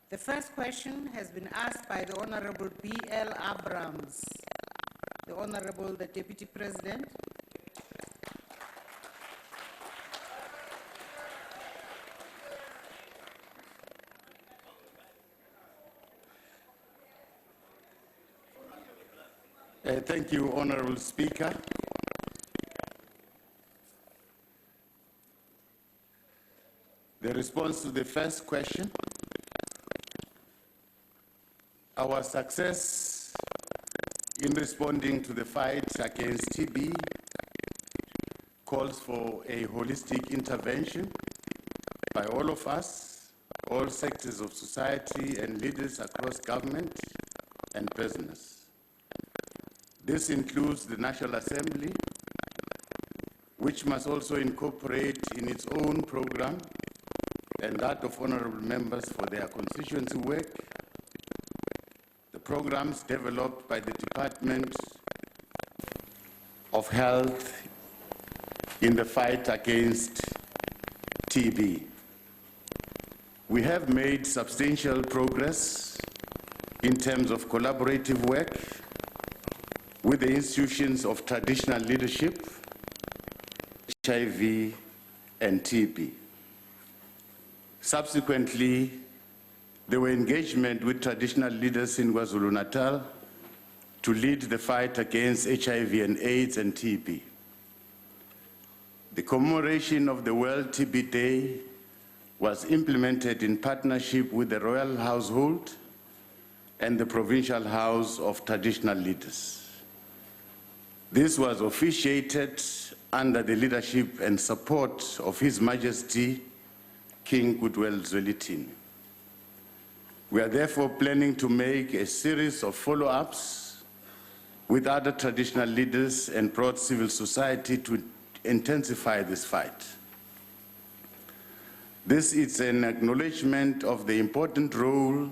The first question has been asked by the Honorable B.L. Abrams. The Honorable, the Deputy President. Thank you, Honorable Speaker. The response to the first question, our success in responding to the fight against TB calls for a holistic intervention by all of us, all sectors of society and leaders across government and business. This includes the National Assembly, which must also incorporate in its own program and that of honorable members for their constituency work, the programs developed by the Department of Health in the fight against TB. We have made substantial progress in terms of collaborative work with the institutions of traditional leadership, HIV and TB. Subsequently, there were engagement with traditional leaders in KwaZulu-Natal to lead the fight against HIV and AIDS and TB. The commemoration of the World TB Day was implemented in partnership with the Royal Household and the Provincial House of Traditional Leaders. This was officiated under the leadership and support of His Majesty King Goodwill Zwelithini. We are therefore planning to make a series of follow-ups with other traditional leaders and broad civil society to intensify this fight. This is an acknowledgement of the important role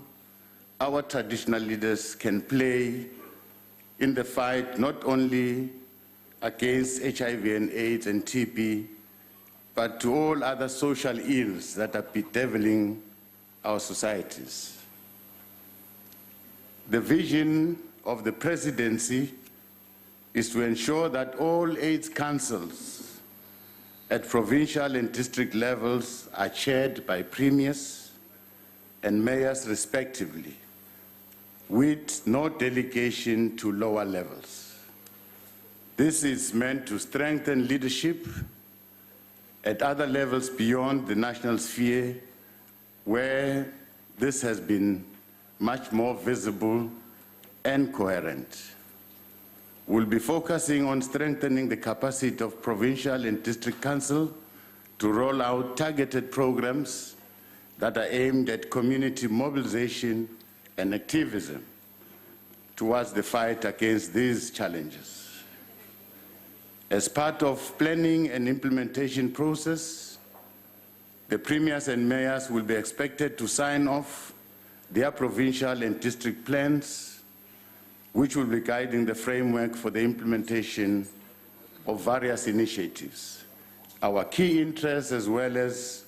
our traditional leaders can play in the fight not only against HIV and AIDS and TB, but to all other social ills that are bedeviling our societies. The vision of the presidency is to ensure that all AIDS councils at provincial and district levels are chaired by premiers and mayors respectively, with no delegation to lower levels. This is meant to strengthen leadership at other levels beyond the national sphere, where this has been much more visible and coherent. We'll be focusing on strengthening the capacity of provincial and district council to roll out targeted programs that are aimed at community mobilization and activism towards the fight against these challenges. As part of planning and implementation process, the premiers and mayors will be expected to sign off their provincial and district plans, which will be guiding the framework for the implementation of various initiatives. Our key interests as well as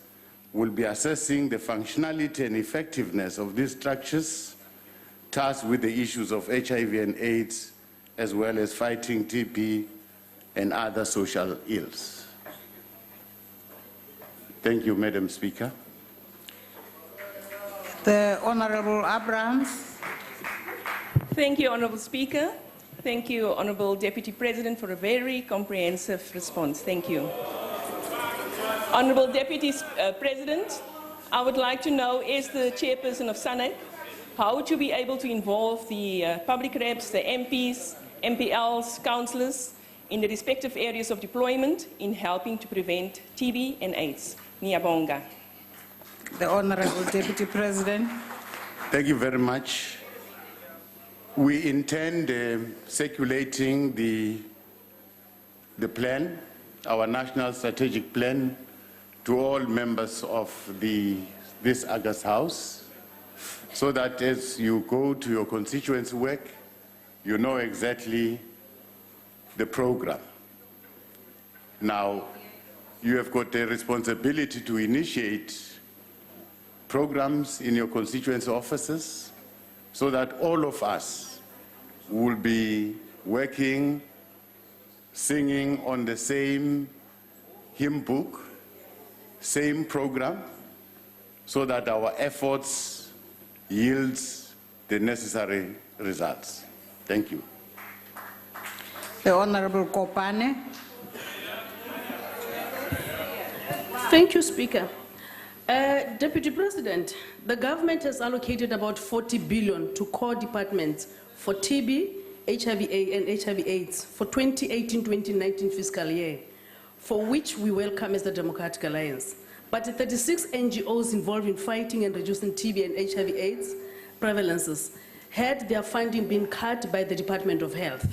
will be assessing the functionality and effectiveness of these structures tasked with the issues of HIV and AIDS, as well as fighting TB and other social ills. Thank you, Madam Speaker. The Honorable Abrams. Thank you, Honorable Speaker. Thank you, Honorable Deputy President, for a very comprehensive response. Thank you. Honorable Deputy President, I would like to know, as the chairperson of SANAC, how would you be able to involve the public reps, the MPs, MPLs, councillors in the respective areas of deployment in helping to prevent TB and AIDS? Ngiyabonga. The Honorable Deputy President. Thank you very much. We intend circulating the plan, our national strategic plan, to all members of this August House, so that as you go to your constituency work, you know exactly the program. Now, you have got a responsibility to initiate programs in your constituency offices so that all of us will be working, singing on the same hymn book, same program, so that our efforts yields the necessary results. Thank you. The Honorable Kopane. Thank you, Speaker. Deputy President, the government has allocated about 40 billion to core departments for TB, HIV-A and HIV-AIDS for 2018-2019 fiscal year, for which we welcome as the Democratic Alliance. But 36 NGOs involved in fighting and reducing TB and HIV-AIDS prevalences had their funding been cut by the Department of Health.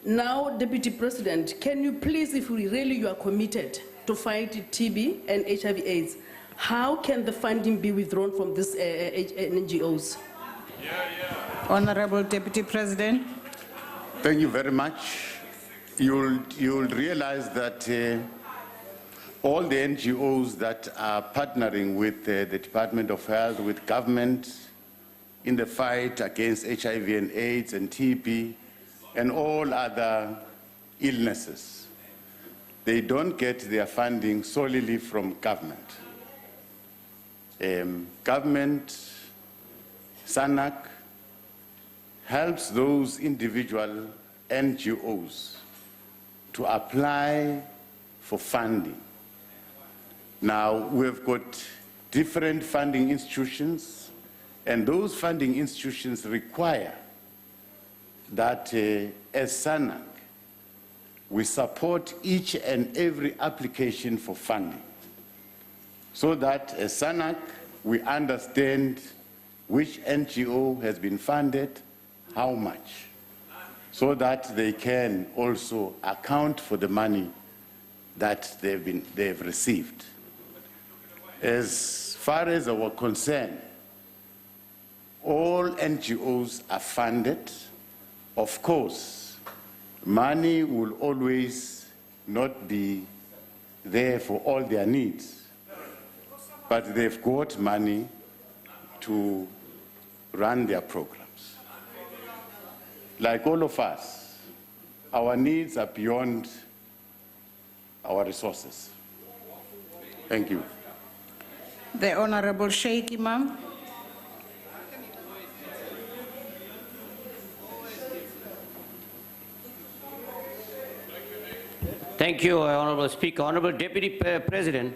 Now, Deputy President, can you please, if you are committed to fight TB and HIV/AIDS, how can the funding be withdrawn from these NGOs? Honorable Deputy President. Thank you very much. You'll realize that all the NGOs that are partnering with the Department of Health, with government in the fight against HIV and AIDS and TB and all other illnesses, they don't get their funding solely from government. Government, SANAC, helps those individual NGOs to apply for funding. Now, we've got different funding institutions, and those funding institutions require that as SANAC, we support each and every application for funding, so that as SANAC, we understand which NGO has been funded, how much, so that they can also account for the money that they've received. As far as our concern, all NGOs are funded. Of course, money will always not be there for all their needs, but they've got money to run their programs. Like all of us, our needs are beyond our resources. Thank you. The Honorable Sheikh Imam. Thank you, Honorable Speaker. Honorable Deputy President,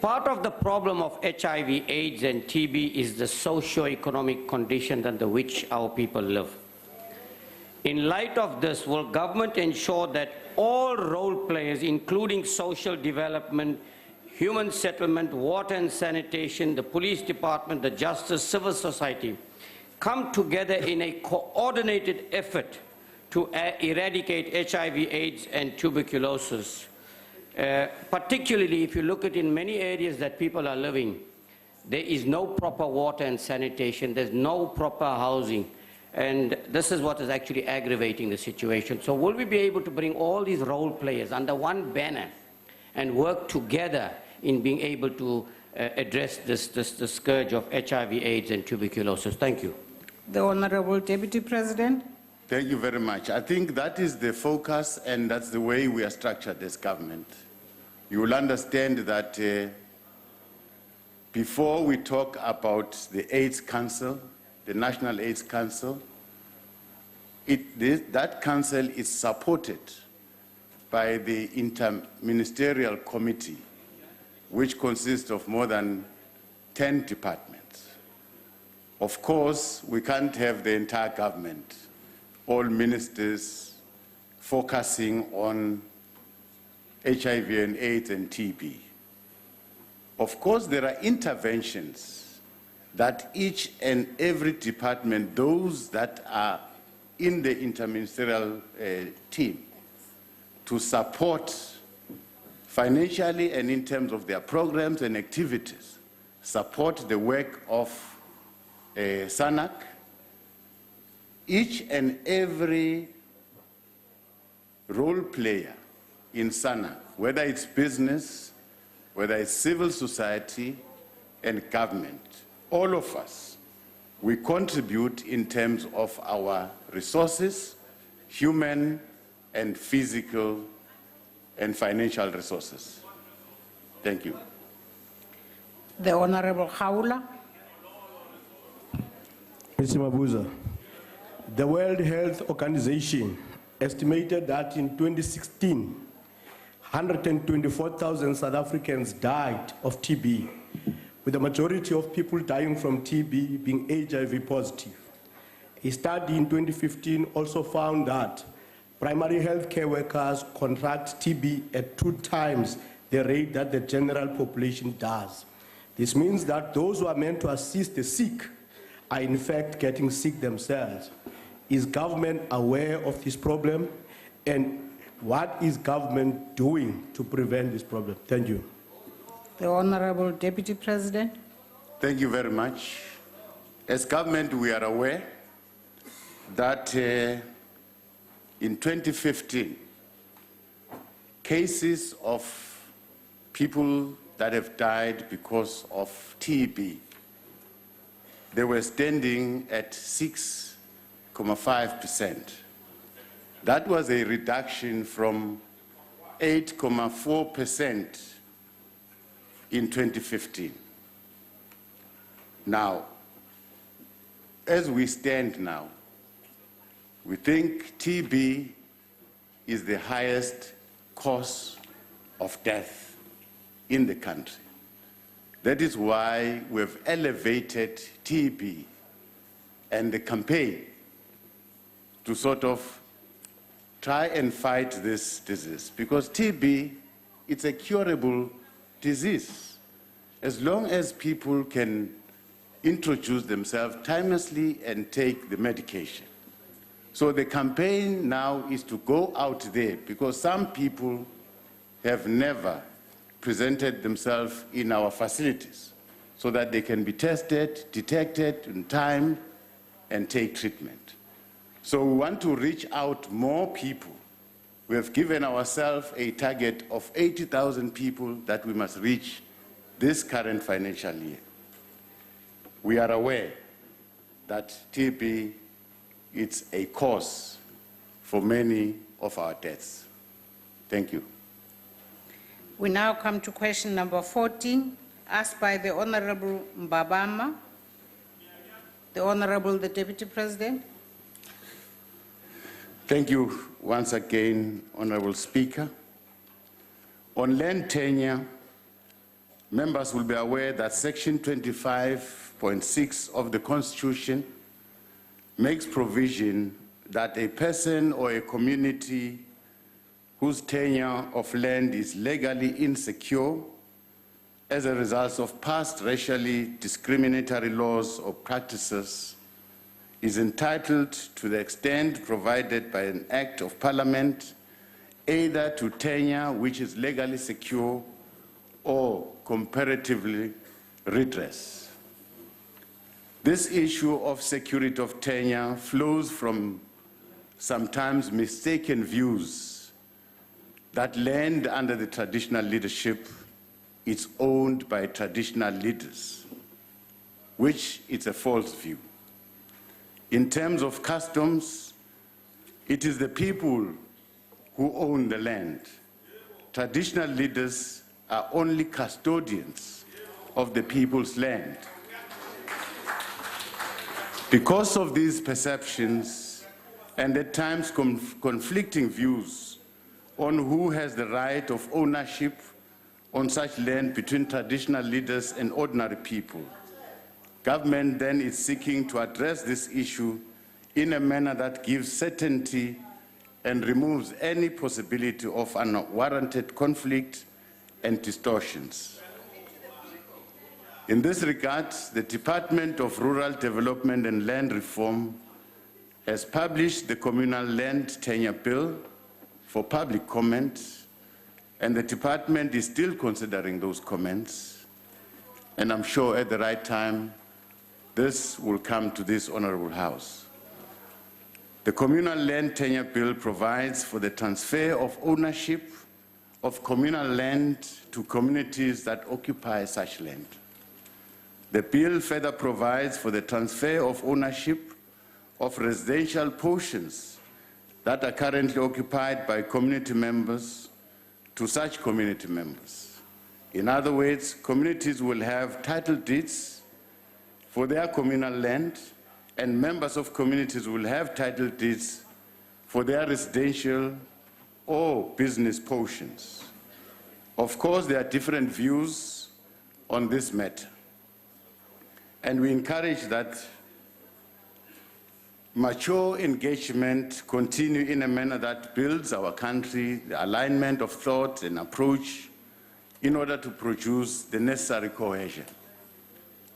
part of the problem of HIV, AIDS, and TB is the socio-economic condition under which our people live. In light of this, will government ensure that all role players, including social development, human settlement, water and sanitation, the police department, the justice, civil society, come together in a coordinated effort to eradicate HIV, AIDS, and tuberculosis? Particularly if you look at in many areas that people are living, there is no proper water and sanitation, there's no proper housing, and this is what is actually aggravating the situation. So will we be able to bring all these role players under one banner and work together in being able to address the scourge of HIV, AIDS, and tuberculosis? Thank you. The Honorable Deputy President. Thank you very much. I think that is the focus, and that's the way we are structured as government. You will understand that before we talk about the AIDS Council, the National AIDS Council, that council is supported by the Inter-ministerial committee, which consists of more than 10 departments. Of course, we can't have the entire government, all ministers focusing on HIV and AIDS and TB. Of course, there are interventions that each and every department, those that are in the interministerial team, to support financially and in terms of their programs and activities, support the work of SANAC. Each and every role player in SANAC, whether it's business, whether it's civil society, and government, all of us, we contribute in terms of our resources, human and physical and financial resources. Thank you. The Honorable Haula. Mr. Mabuza, the World Health Organization estimated that in 2016, 124,000 South Africans died of TB, with the majority of people dying from TB being HIV positive. A study in 2015 also found that primary health care workers contract TB at 2 times the rate that the general population does. This means that those who are meant to assist the sick are in fact getting sick themselves. Is government aware of this problem? And what is government doing to prevent this problem? Thank you. The Honorable Deputy President. Thank you very much. As government, we are aware that in 2015, cases of people that have died because of TB, they were standing at 6.5%. That was a reduction from 8.4% in 2015. Now, as we stand now, we think TB is the highest cause of death in the country. That is why we've elevated TB and the campaign to sort of try and fight this disease, because TB, it's a curable disease. As long as people can introduce themselves timelessly and take the medication. So the campaign now is to go out there, because some people have never presented themselves in our facilities so that they can be tested, detected in time, and take treatment. So we want to reach out more people. We have given ourselves a target of 80,000 people that we must reach this current financial year. We are aware that TB is a cause for many of our deaths. Thank you. We now come to question number 14, asked by the Honorable Mbabama. The Honorable the Deputy President. Thank you once again, Honorable Speaker. On land tenure, members will be aware that Section 25.6 of the Constitution makes provision that a person or a community whose tenure of land is legally insecure as a result of past racially discriminatory laws or practices is entitled, to the extent provided by an Act of Parliament, either to tenure which is legally secure or comparatively redress. This issue of security of tenure flows from sometimes mistaken views that land under the traditional leadership is owned by traditional leaders, which is a false view. In terms of customs, it is the people who own the land. Traditional leaders are only custodians of the people's land. Because of these perceptions and at times conflicting views on who has the right of ownership on such land between traditional leaders and ordinary people, government then is seeking to address this issue in a manner that gives certainty and removes any possibility of unwarranted conflict and distortions. In this regard, the Department of Rural Development and Land Reform has published the Communal Land Tenure Bill for public comment, and the department is still considering those comments, and I'm sure at the right time this will come to this Honorable House. The Communal Land Tenure Bill provides for the transfer of ownership of communal land to communities that occupy such land. The bill further provides for the transfer of ownership of residential portions that are currently occupied by community members to such community members. In other words, communities will have title deeds for their communal land, and members of communities will have title deeds for their residential or business portions. Of course, there are different views on this matter, and we encourage that mature engagement continue in a manner that builds our country, the alignment of thought and approach in order to produce the necessary cohesion.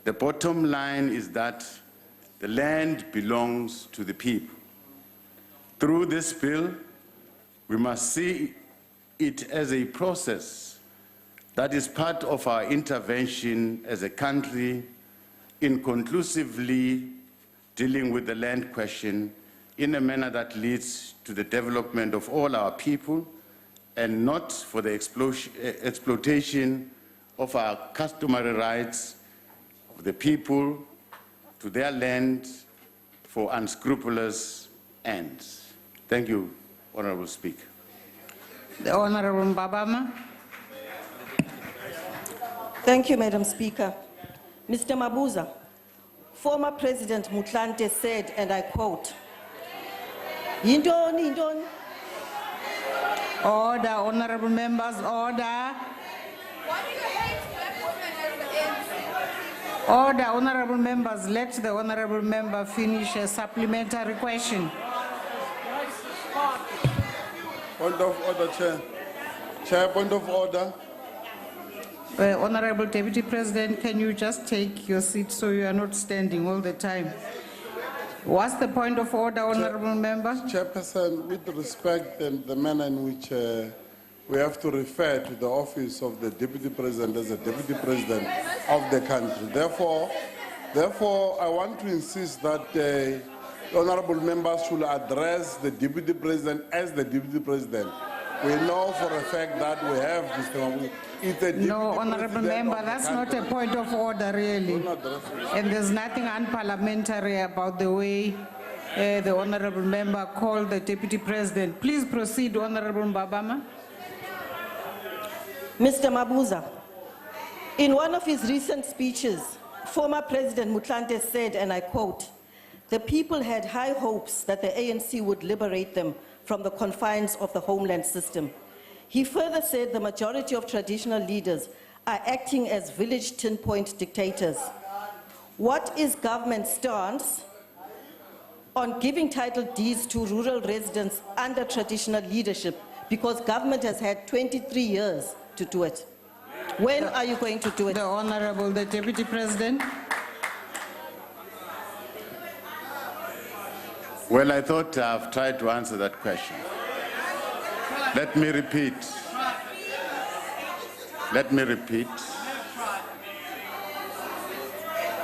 The bottom line is that the land belongs to the people. Through this bill, we must see it as a process that is part of our intervention as a country in conclusively dealing with the land question in a manner that leads to the development of all our people and not for the exploitation of our customary rights of the people to their land for unscrupulous ends. Thank you, Honorable Speaker. The Honorable Mbabama. Thank you, Madam Speaker. Mr. Mabuza, former President Motlanthe said, and I quote, "Yintoni, yintoni." Order, honorable members, order. Why do you hate black women as the ANC? Order, honorable members, let the honorable member finish a supplementary question. Point of order, Chair. Chair, point of order. Honorable Deputy President, can you just take your seat so you are not standing all the time? What's the point of order, honorable member? Chairperson, with respect and the manner in which we have to refer to the office of the Deputy President as a Deputy President of the country. Therefore, I want to insist that the honorable members should address the Deputy President as the Deputy President. We know for a fact that we have Mr. Mabuza. No, honorable member, that's not a point of order, really. And there's nothing unparliamentary about the way the honorable member called the Deputy President. Please proceed, Honorable Mbabama. Mr. Mabuza, in one of his recent speeches, former President Motlanthe said, and I quote, "The people had high hopes that the ANC would liberate them from the confines of the homeland system." He further said the majority of traditional leaders are acting as village tin-point dictators. What is government's stance on giving title deeds to rural residents under traditional leadership? Because government has had 23 years to do it. When are you going to do it? The Honorable, the Deputy President. Well, I thought I've tried to answer that question. Let me repeat.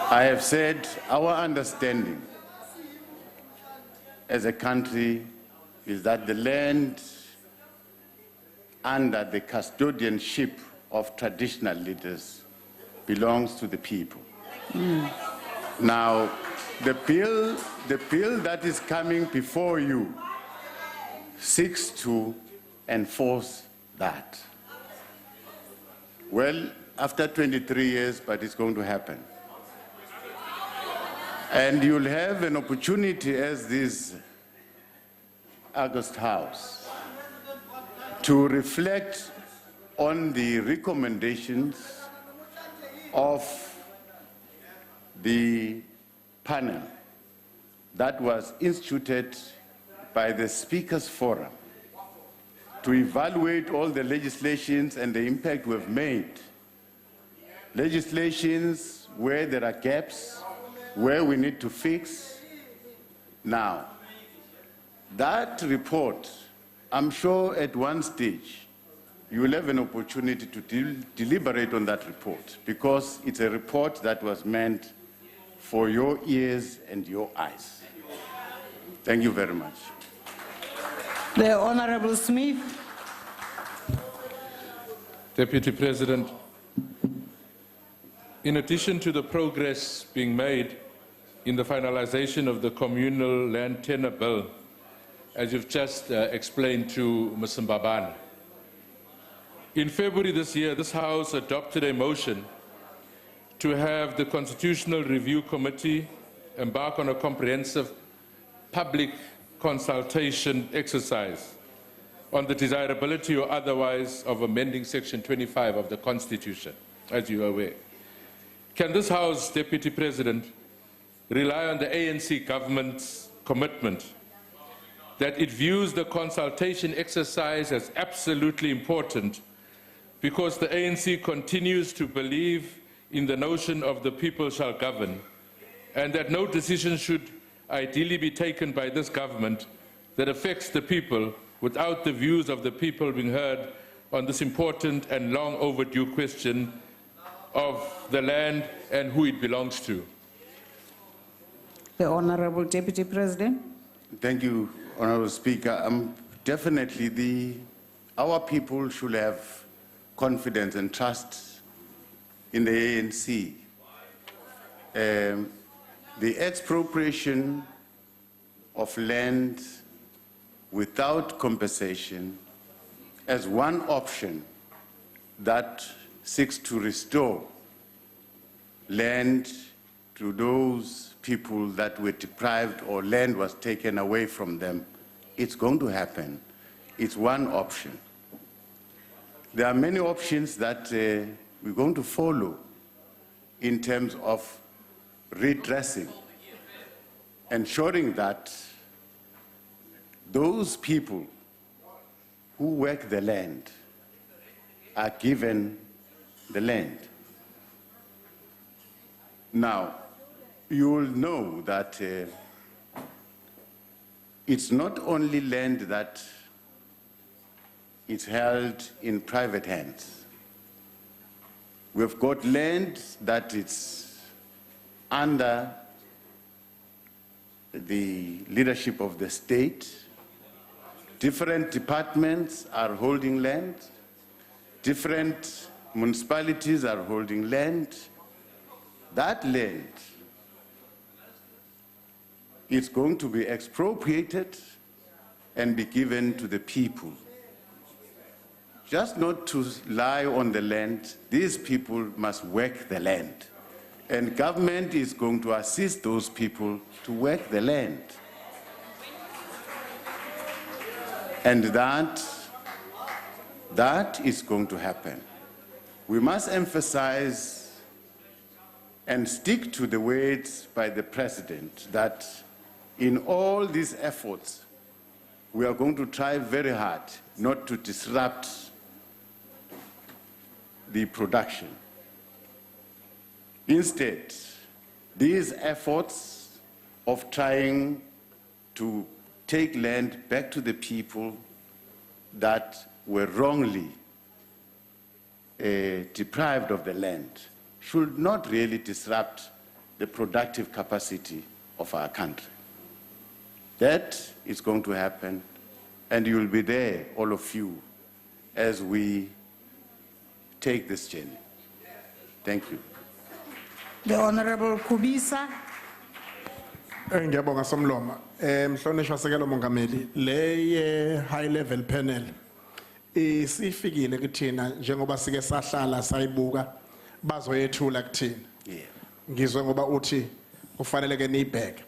I have said our understanding as a country is that the land under the custodianship of traditional leaders belongs to the people. Now, the bill that is coming before you seeks to enforce that. Well, after 23 years, but it's going to happen. And you'll have an opportunity as this August House to reflect on the recommendations of the panel that was instituted by the Speakers Forum to evaluate all the legislations and the impact we've made. Legislations where there are gaps, where we need to fix. Now, that report, I'm sure at one stage, you will have an opportunity to deliberate on that report, because it's a report that was meant for your ears and your eyes. Thank you very much. The Honorable Smith. Deputy President, In addition to the progress being made in the finalization of the Communal Land Tenure Bill, as you've just explained to Ms. Mbabane, in February this year, this House adopted a motion to have the Constitutional Review Committee embark on a comprehensive public consultation exercise on the desirability or otherwise of amending Section 25 of the Constitution, as you are aware. Can this House, Deputy President, rely on the ANC government's commitment that it views the consultation exercise as absolutely important because the ANC continues to believe in the notion of the people shall govern, and that no decision should ideally be taken by this government that affects the people without the views of the people being heard on this important and long overdue question of the land and who it belongs to? The Honorable Deputy President. Thank you, Honorable Speaker. Definitely, our people should have confidence and trust in the ANC. The expropriation of land without compensation as one option that seeks to restore land to those people that were deprived or land was taken away from them, it's going to happen. It's one option. There are many options that we're going to follow in terms of redressing, ensuring that those people who work the land are given the land. Now, you will know that it's not only land that is held in private hands. We've got land that is under the leadership of the state. Different departments are holding land. Different municipalities are holding land. That land is going to be expropriated and be given to the people. Just not to lie on the land, these people must work the land. And government is going to assist those people to work the land. And that is going to happen. We must emphasize and stick to the words by the President that in all these efforts, we are going to try very hard not to disrupt the production. Instead, these efforts of trying to take land back to the people that were wrongly deprived of the land should not really disrupt the productive capacity of our country. That is going to happen, and you will be there, all of you, as we take this journey. Thank you. The Honorable Kubisa. Ngiyabonga Somloma. Mhlonishwa Sekelo Mongameli, le high level panel isifikile kuthina njengoba sike sahlala sayibuka bazoyethula kuthina. Ngizwe ngoba uthi kufanele ke nibheke.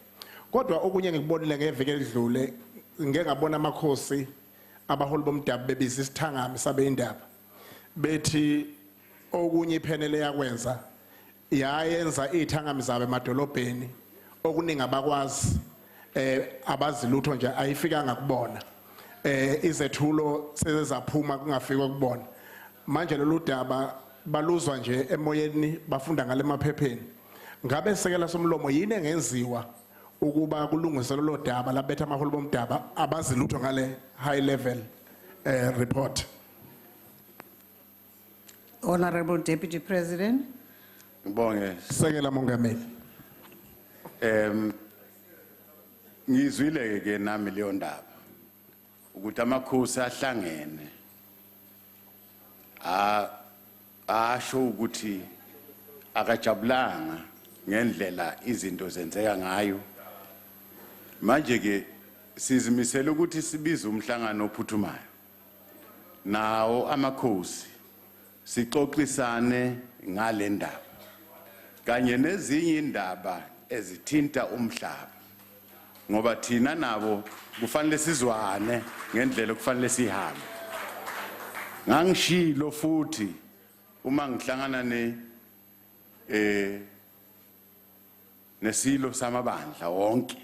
Kodwa okunye ngikubonile ngeveke edlule ngeke ngabona amakhosi abaholi bomdabu bebiza isithangami sabe indaba. Bethi okunye ipanel yakwenza yayenza ithangami zabe emadolobheni okuningi abakwazi abazilutho nje ayifikanga kubona izethulo sezaphuma kungafika kubona manje lolu daba baluzwa nje emoyeni bafunda ngale maphepheni ngabe Sekela Somlomo yini engenziwa ukuba kulungiswe lo daba labetha amaholo bomdaba abazilutho ngale high level report? Honorable Deputy President. Ngibonge. Sekela Mongameli. Ngizwile ke nami leyo ndaba ukuthi amakhosi ahlangene asho ukuthi akajabulanga ngendlela izinto zenzeka ngayo. Manje ke sizimisela ukuthi sibize umhlangano ophuthumayo nawo amakhosi sixoxisane ngale ndaba kanye nezinye indaba ezithinta umhlaba, ngoba thina nabo kufanele sizwane ngendlela kufanele sihambe. Ngangishilo futhi uma ngihlangana nesilo samabandla wonke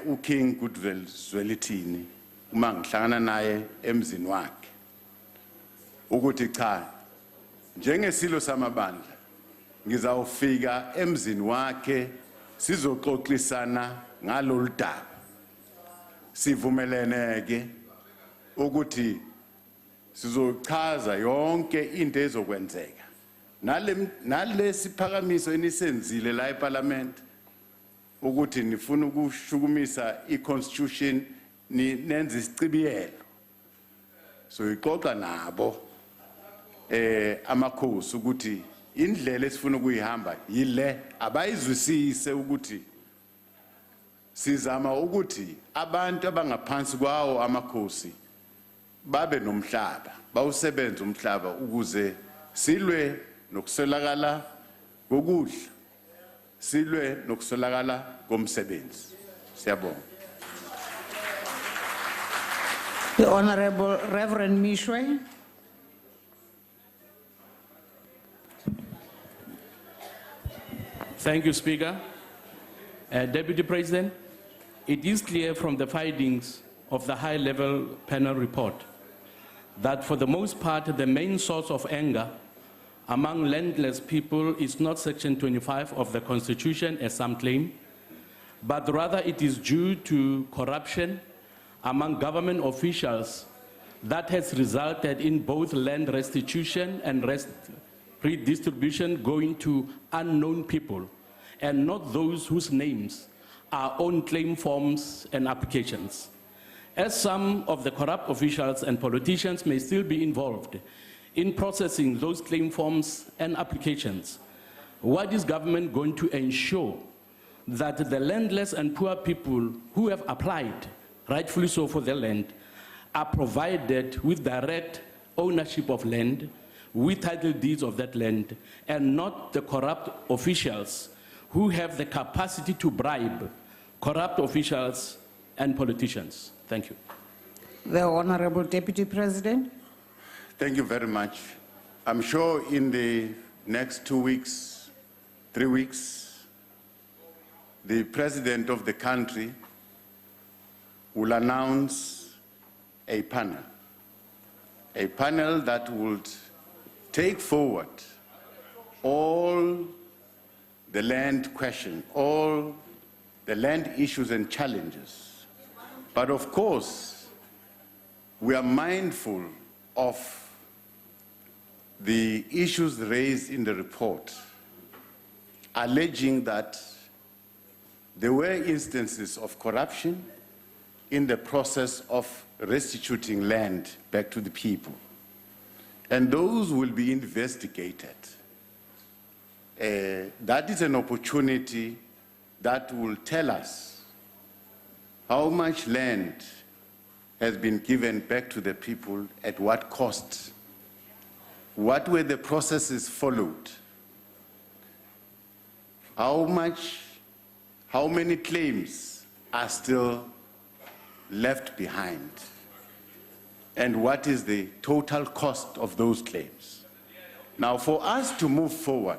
uKing Goodwill Zwelithini uma ngihlangana naye emzini wakhe ukuthi cha njengesilo samabandla ngizawufika emzini wakhe sizoxoxisana ngalolu daba, sivumelene ke ukuthi sizochaza yonke into ezokwenzeka nalesiphakamiso enisenzile la eParliament ukuthi nifuna ukushukumisa iConstitution nenze isicibiyelo. So ixoxa nabo amakhosi ukuthi indlela esifuna ukuyihamba yile, abayizwisise ukuthi sizama ukuthi abantu abangaphansi kwawo amakhosi babe nomhlaba, bawusebenza umhlaba ukuze silwe nokuswelakala kokudla, silwe nokuswelakala komsebenzi. Siyabonga. The Honorable Reverend Mishwe. Thank you, Speaker. Deputy President, it is clear from the findings of the high-level panel report that for the most part, the main source of anger among landless people is not Section 25 of the Constitution, as some claim, but rather it is due to corruption among government officials that has resulted in both land restitution and redistribution going to unknown people and not those whose names are on claim forms and applications. As some of the corrupt officials and politicians may still be involved in processing those claim forms and applications, what is government going to ensure that the landless and poor people who have applied, rightfully so, for their land, are provided with direct ownership of land, with title deeds of that land, and not the corrupt officials who have the capacity to bribe corrupt officials and politicians? Thank you. The Honorable Deputy President. Thank you very much. I'm sure in the next 2 weeks, 3 weeks, the President of the country will announce a panel that would take forward all the land question, all the land issues and challenges. But of course, we are mindful of the issues raised in the report, alleging that there were instances of corruption in the process of restituting land back to the people. And those will be investigated. That is an opportunity that will tell us how much land has been given back to the people, at what cost, what were the processes followed, how many claims are still left behind, and what is the total cost of those claims. Now, for us to move forward,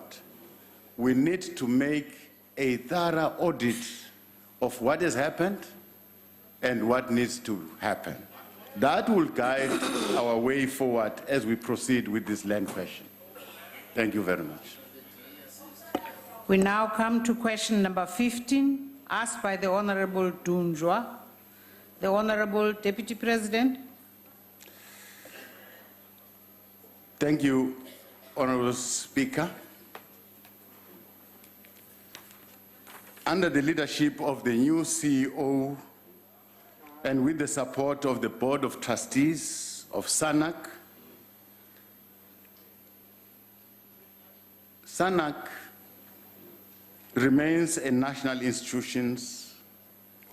we need to make a thorough audit of what has happened and what needs to happen. That will guide our way forward as we proceed with this land question. Thank you very much. We now come to question number 15, asked by the Honorable Dunjwa. The Honorable Deputy President. Thank you, Honorable Speaker. Under the leadership of the new CEO and with the support of the Board of Trustees of SANAC, SANAC remains a national institution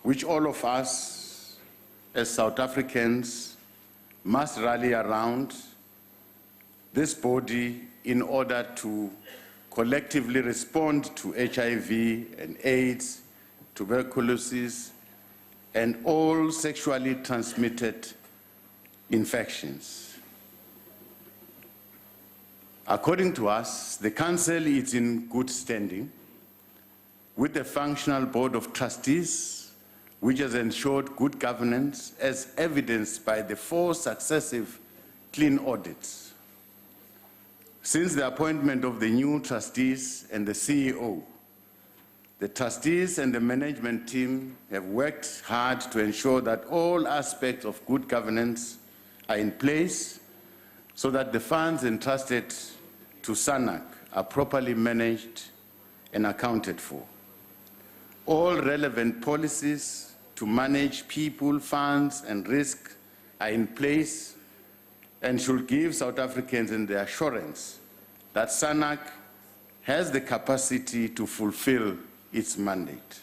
which all of us as South Africans must rally around this body in order to collectively respond to HIV and AIDS, tuberculosis, and all sexually transmitted infections. According to us, the Council is in good standing with a functional board of trustees, which has ensured good governance as evidenced by the 4 successive clean audits. Since the appointment of the new trustees and the CEO, the trustees and the management team have worked hard to ensure that all aspects of good governance are in place so that the funds entrusted to SANAC are properly managed and accounted for. All relevant policies to manage people, funds, and risk are in place and should give South Africans the assurance that SANAC has the capacity to fulfill its mandate.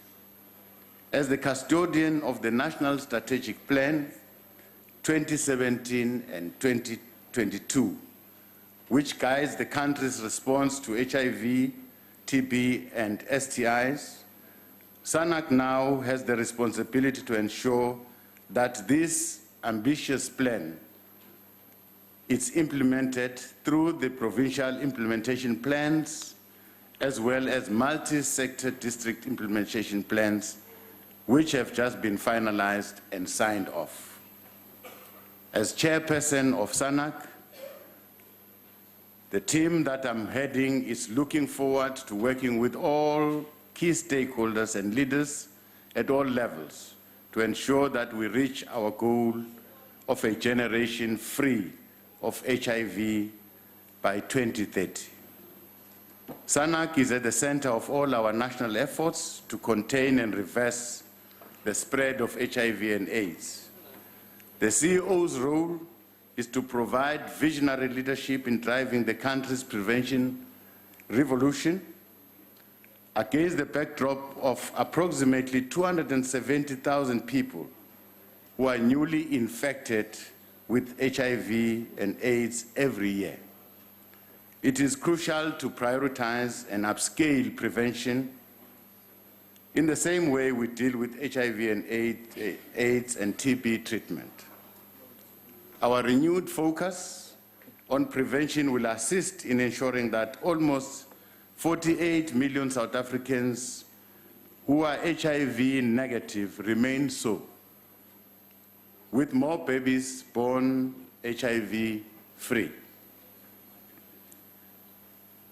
As the custodian of the National Strategic Plan 2017 and 2022, which guides the country's response to HIV, TB, and STIs, SANAC now has the responsibility to ensure that this ambitious plan is implemented through the provincial implementation plans as well as multi-sector district implementation plans, which have just been finalized and signed off. As chairperson of SANAC, the team that I'm heading is looking forward to working with all key stakeholders and leaders at all levels to ensure that we reach our goal of a generation free of HIV by 2030. SANAC is at the center of all our national efforts to contain and reverse the spread of HIV and AIDS. The CEO's role is to provide visionary leadership in driving the country's prevention revolution against the backdrop of approximately 270,000 people who are newly infected with HIV and AIDS every year. It is crucial to prioritize and upscale prevention in the same way we deal with HIV and AIDS and TB treatment. Our renewed focus on prevention will assist in ensuring that almost 48 million South Africans who are HIV negative remain so, with more babies born HIV free.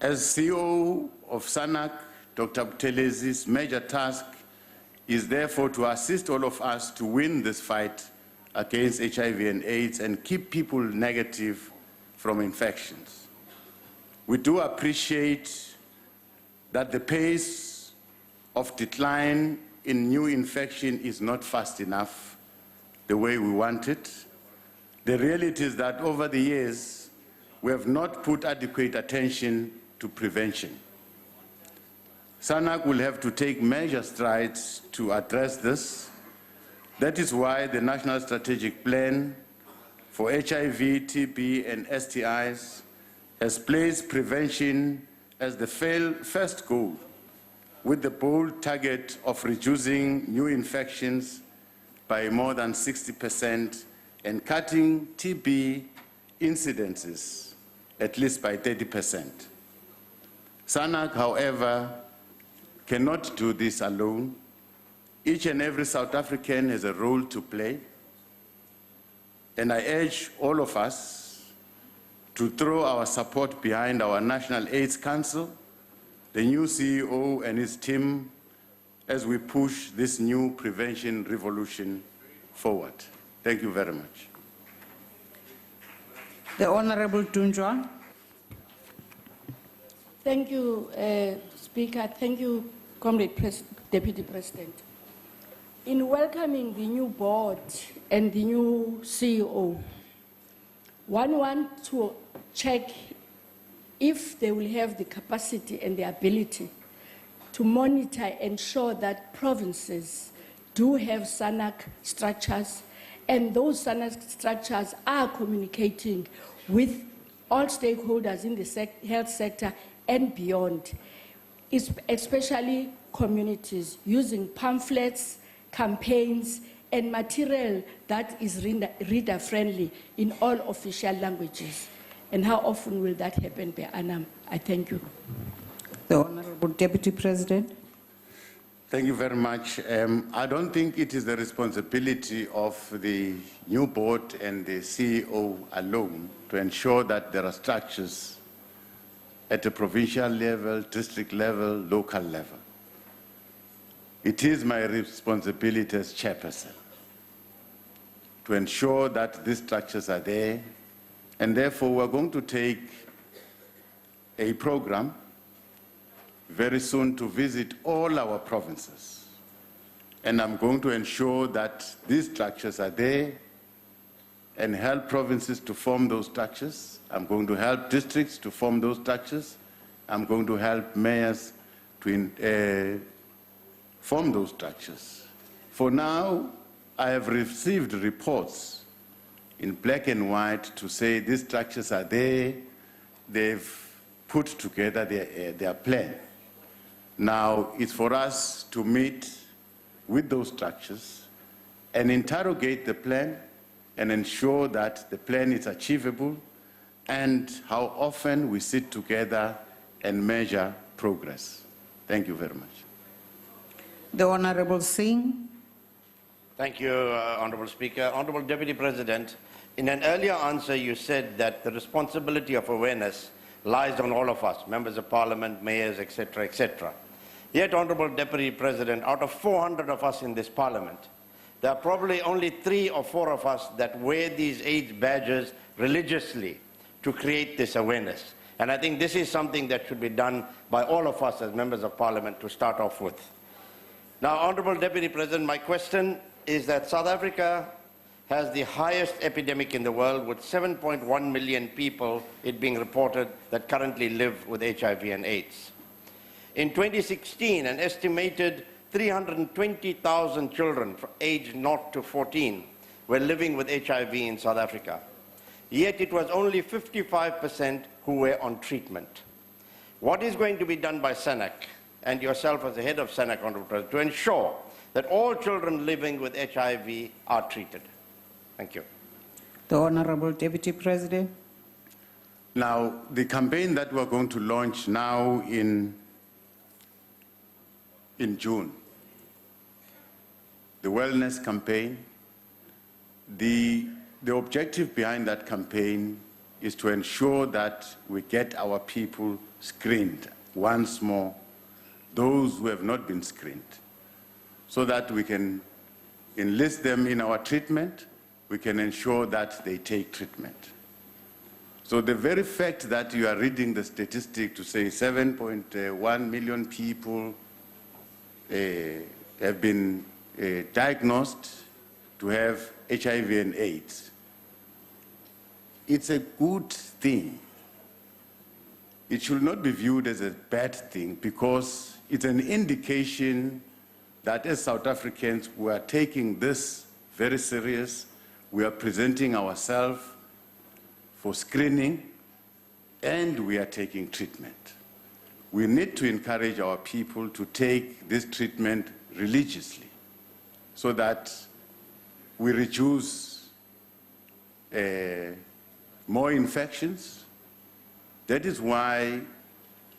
As CEO of SANAC, Dr. Buthelez's major task is therefore to assist all of us to win this fight against HIV and AIDS and keep people negative from infections. We do appreciate that the pace of decline in new infection is not fast enough the way we want it. The reality is that over the years, we have not put adequate attention to prevention. SANAC will have to take major strides to address this. That is why the National Strategic Plan for HIV, TB, and STIs has placed prevention as the first goal, with the bold target of reducing new infections by more than 60% and cutting TB incidences at least by 30%. SANAC, however, cannot do this alone. Each and every South African has a role to play, and I urge all of us to throw our support behind our National AIDS Council, the new CEO and his team, as we push this new prevention revolution forward. Thank you very much. The Honorable Tunjwa. Thank you, Speaker. Thank you, Comrade Deputy President. In welcoming the new board and the new CEO, one wants to check if they will have the capacity and the ability to monitor and ensure that provinces do have SANAC structures, and those SANAC structures are communicating with all stakeholders in the health sector and beyond, especially communities, using pamphlets, campaigns, and material that is reader-friendly in all official languages. And how often will that happen per annum? I thank you. The Honorable Deputy President. Thank you very much. I don't think it is the responsibility of the new board and the CEO alone to ensure that there are structures at a provincial level, district level, local level. It is my responsibility as chairperson to ensure that these structures are there, and therefore we're going to take a program very soon to visit all our provinces. And I'm going to ensure that these structures are there and help provinces to form those structures. I'm going to help districts to form those structures. I'm going to help mayors to form those structures. For now, I have received reports in black and white to say these structures are there. They've put together their plan. Now, it's for us to meet with those structures and interrogate the plan and ensure that the plan is achievable and how often we sit together and measure progress. Thank you very much. The Honorable Singh. Thank you, Honorable Speaker. Honorable Deputy President, in an earlier answer you said that the responsibility of awareness lies on all of us, members of parliament, mayors, etc., etc. Yet, Honorable Deputy President, out of 400 of us in this parliament, there are probably only 3 or 4 of us that wear these AIDS badges religiously to create this awareness. And I think this is something that should be done by all of us as members of parliament to start off with. Now, Honorable Deputy President, my question is that South Africa has the highest epidemic in the world, with 7.1 million people, it being reported, that currently live with HIV and AIDS. In 2016, an estimated 320,000 children from age 0 to 14 were living with HIV in South Africa. Yet it was only 55% who were on treatment. What is going to be done by SANAC and yourself as the head of SANAC, Honorable President, to ensure that all children living with HIV are treated? Thank you. The Honorable Deputy President. Now, the campaign that we're going to launch now in June, the wellness campaign, the objective behind that campaign is to ensure that we get our people screened once more, those who have not been screened, so that we can enlist them in our treatment, we can ensure that they take treatment. So the very fact that you are reading the statistic to say 7.1 million people have been diagnosed to have HIV and AIDS, it's a good thing. It should not be viewed as a bad thing, because it's an indication that as South Africans, we are taking this very serious. We are presenting ourselves for screening, and we are taking treatment. We need to encourage our people to take this treatment religiously so that we reduce more infections. That is why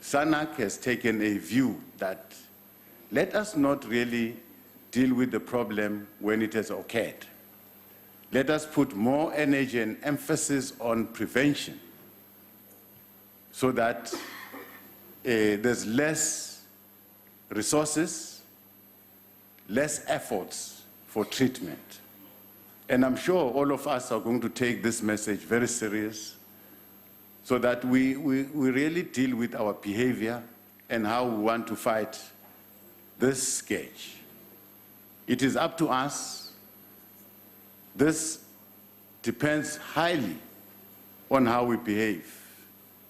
SANAC has taken a view that let us not really deal with the problem when it has occurred. Let us put more energy and emphasis on prevention so that there's less resources, less efforts for treatment. And I'm sure all of us are going to take this message very serious so that we really deal with our behavior and how we want to fight this scourge. It is up to us. This depends highly on how we behave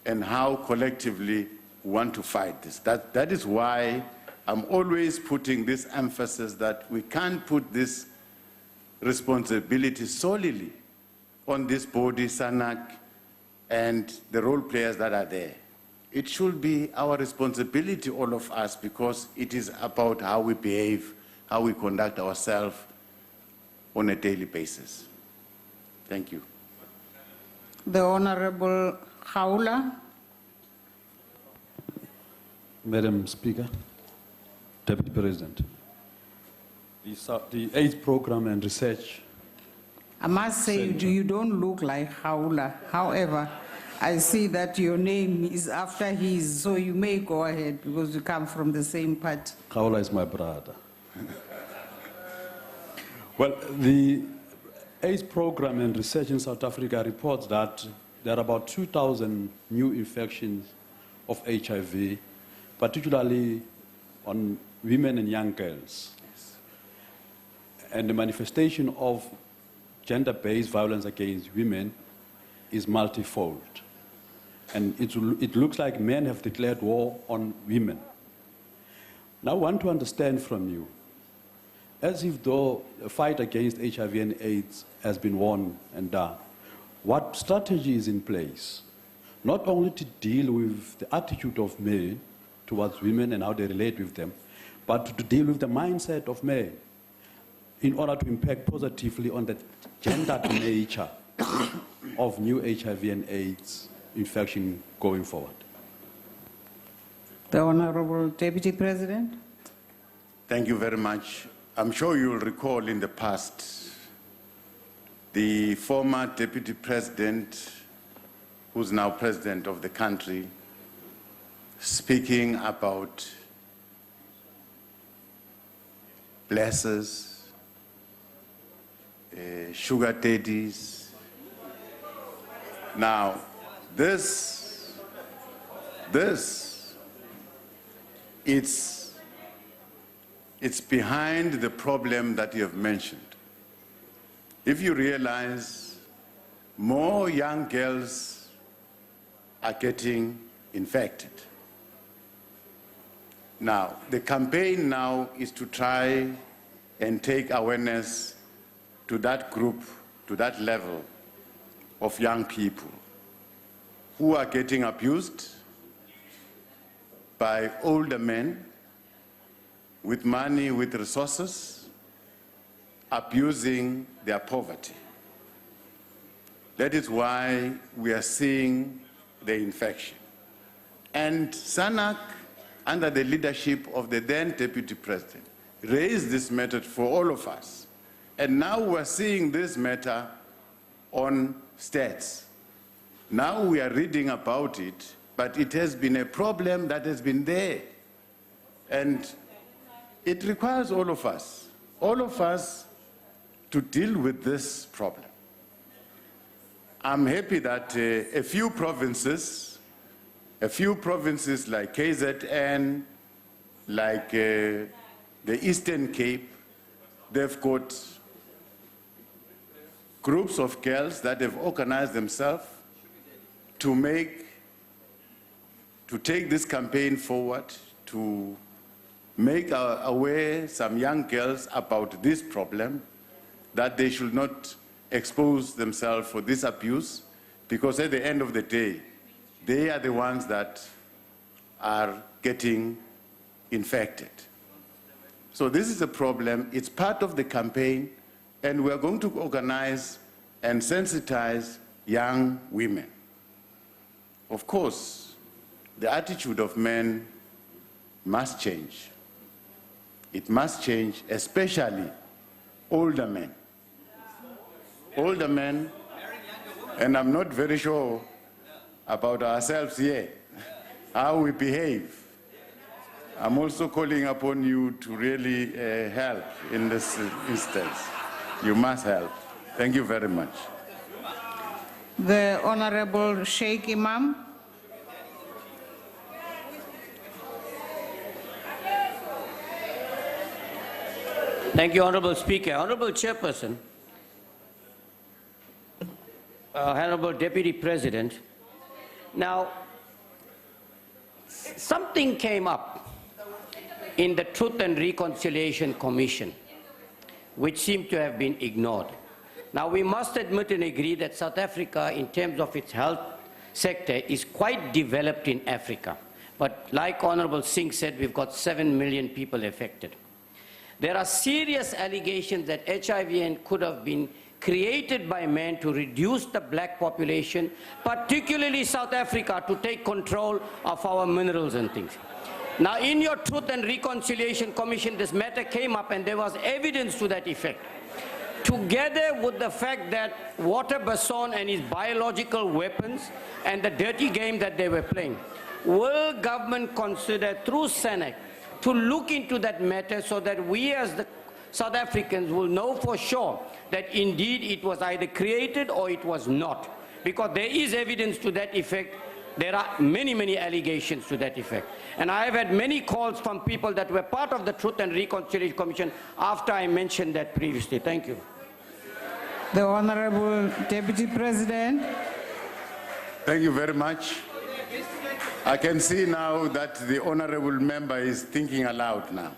and how collectively we want to fight this. That is why I'm always putting this emphasis that we can't put this responsibility solely on this body, SANAC, and the role players that are there. It should be our responsibility, all of us, because it is about how we behave, how we conduct ourselves on a daily basis. Thank you. The Honorable Haula. Madam Speaker, Deputy President, the AIDS program and research. I must say, you don't look like Haula. However, I see that your name is after his, so you may go ahead because you come from the same party. Kaula is my brother. Well, the AIDS program and research in South Africa reports that there are about 2,000 new infections of HIV, particularly on women and young girls. Yes. And the manifestation of gender-based violence against women is multifold. And it looks like men have declared war on women. Now I want to understand from you, as if though the fight against HIV and AIDS has been won and done, what strategy is in place, not only to deal with the attitude of men towards women and how they relate with them, but to deal with the mindset of men in order to impact positively on the gendered nature of new HIV and AIDS infection going forward? The Honorable Deputy President. Thank you very much. I'm sure you'll recall in the past, the former Deputy President, who's now President of the country, speaking about blessers, sugar daddies. Now, this, it's behind the problem that you have mentioned. If you realize more young girls are getting infected. Now, the campaign now is to try and take awareness to that group, to that level of young people who are getting abused by older men with money, with resources, abusing their poverty. That is why we are seeing the infection. And SANAC, under the leadership of the then Deputy President, raised this matter for all of us. And now we're seeing this matter on stats. Now we are reading about it, but it has been a problem that has been there. And it requires all of us to deal with this problem. I'm happy that a few provinces like KZN, like the Eastern Cape, they've got groups of girls that have organized themselves to take this campaign forward, to make aware some young girls about this problem, that they should not expose themselves for this abuse, because at the end of the day, they are the ones that are getting infected. So this is a problem. It's part of the campaign, and we're going to organize and sensitize young women. Of course, the attitude of men must change. It must change, especially older men. Older men, and I'm not very sure about ourselves here, how we behave. I'm also calling upon you to really help in this instance. You must help. Thank you very much. The Honorable Sheikh Imam. Thank you, Honorable Speaker. Honorable Chairperson, Honorable Deputy President, now Something came up in the Truth and Reconciliation Commission, which seemed to have been ignored. Now, we must admit and agree that South Africa, in terms of its health sector, is quite developed in Africa. But like Honorable Singh said, we've got 7 million people affected. There are serious allegations that HIV could have been created by men to reduce the black population, particularly South Africa, to take control of our minerals and things. Now, in your Truth and Reconciliation Commission, this matter came up and there was evidence to that effect. Together with the fact that Walter Basson and his biological weapons and the dirty game that they were playing, will government consider through SANAC to look into that matter so that we as the South Africans will know for sure that indeed it was either created or it was not? Because there is evidence to that effect. There are many, many allegations to that effect. And I have had many calls from people that were part of the Truth and Reconciliation Commission after I mentioned that previously. Thank you. The Honorable Deputy President. Thank you very much. I can see now that the honorable member is thinking aloud now.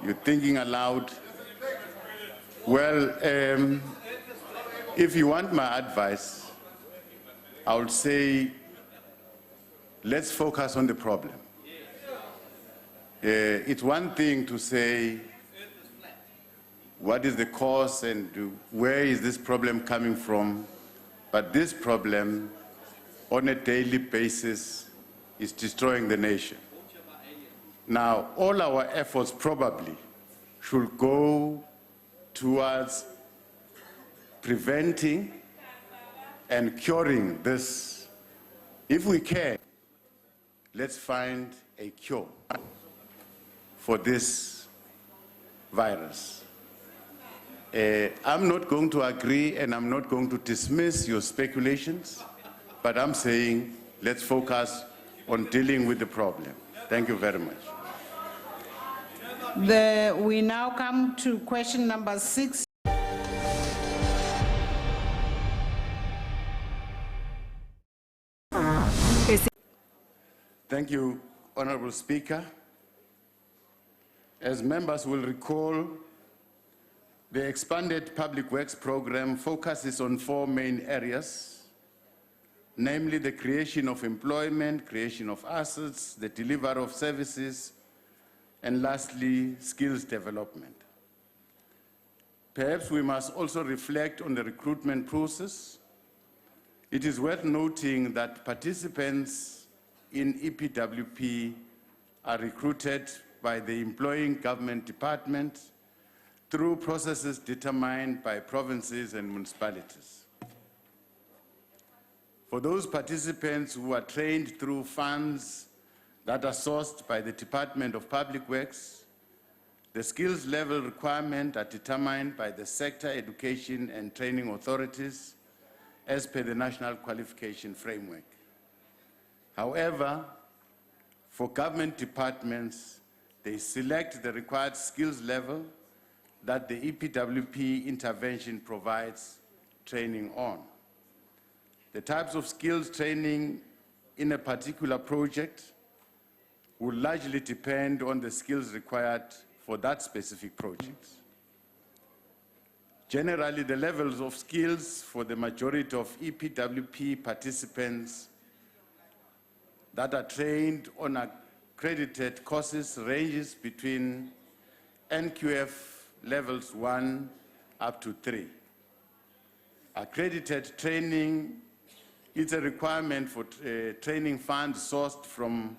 You're thinking aloud. Well, if you want my advice, I would say let's focus on the problem. It's one thing to say what is the cause and where is this problem coming from, but this problem on a daily basis is destroying the nation. Now, all our efforts probably should go towards preventing and curing this. If we can, let's find a cure for this virus. I'm not going to agree and I'm not going to dismiss your speculations, but I'm saying let's focus on dealing with the problem. Thank you very much. We now come to question number 6. Thank you, Honorable Speaker. As members will recall, the expanded Public Works program focuses on 4 main areas, namely the creation of employment, creation of assets, the delivery of services, and lastly, skills development. Perhaps we must also reflect on the recruitment process. It is worth noting that participants in EPWP are recruited by the employing government department through processes determined by provinces and municipalities. For those participants who are trained through funds that are sourced by the Department of Public Works, the skills level requirements are determined by the sector education and training authorities as per the National Qualification Framework. However, for government departments, they select the required skills level that the EPWP intervention provides training on. The types of skills training in a particular project will largely depend on the skills required for that specific project. Generally, the levels of skills for the majority of EPWP participants that are trained on accredited courses ranges between NQF levels 1 up to 3. Accredited training is a requirement for training funds sourced from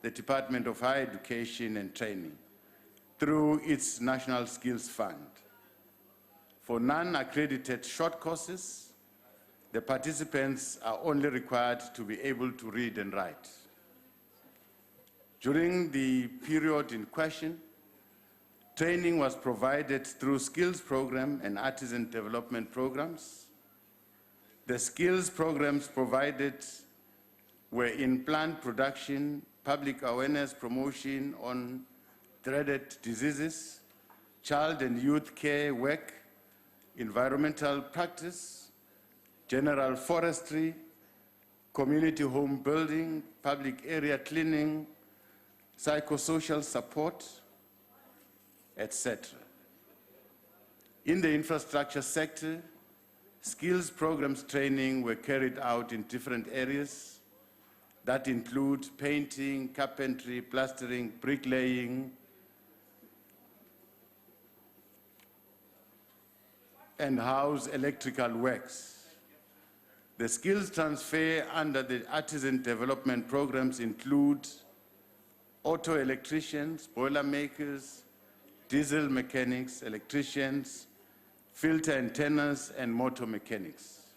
the Department of Higher Education and Training through its National Skills Fund. For non-accredited short courses, the participants are only required to be able to read and write. During the period in question, training was provided through skills program and artisan development programs. The skills programs provided were in plant production, public awareness promotion on dreaded diseases, child and youth care work, environmental practice, general forestry, community home building, public area cleaning, psychosocial support, etc. In the infrastructure sector, skills programs training were carried out in different areas that include painting, carpentry, plastering, bricklaying, and house electrical works. The skills transfer under the artisan development programs include auto electricians, boiler makers, diesel mechanics, electricians, filter antennas, and motor mechanics.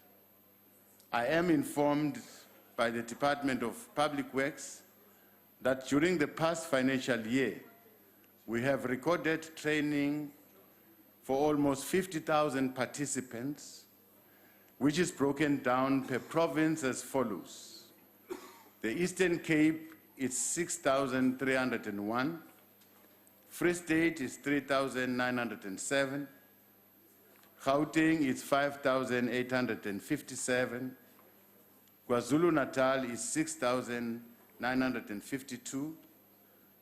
I am informed by the Department of Public Works that during the past financial year, we have recorded training for almost 50,000 participants, which is broken down per province as follows. The Eastern Cape is 6,301, Free State is 3,907, Gauteng is 5,857, KwaZulu-Natal is 6,952,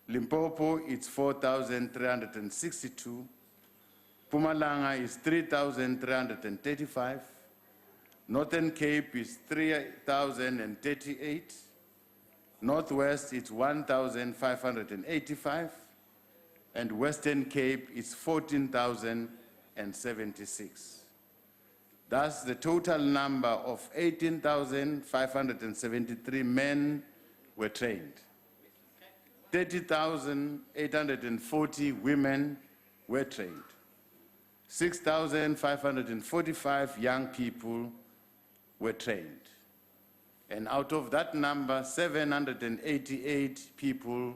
Limpopo is 4,362, Mpumalanga is 3,335, Northern Cape is 3,038, Northwest is 1,585, and Western Cape is 14,076. Thus, the total number of 18,573 men were trained. 30,840 women were trained. 6,545 young people were trained. And out of that number, 788 people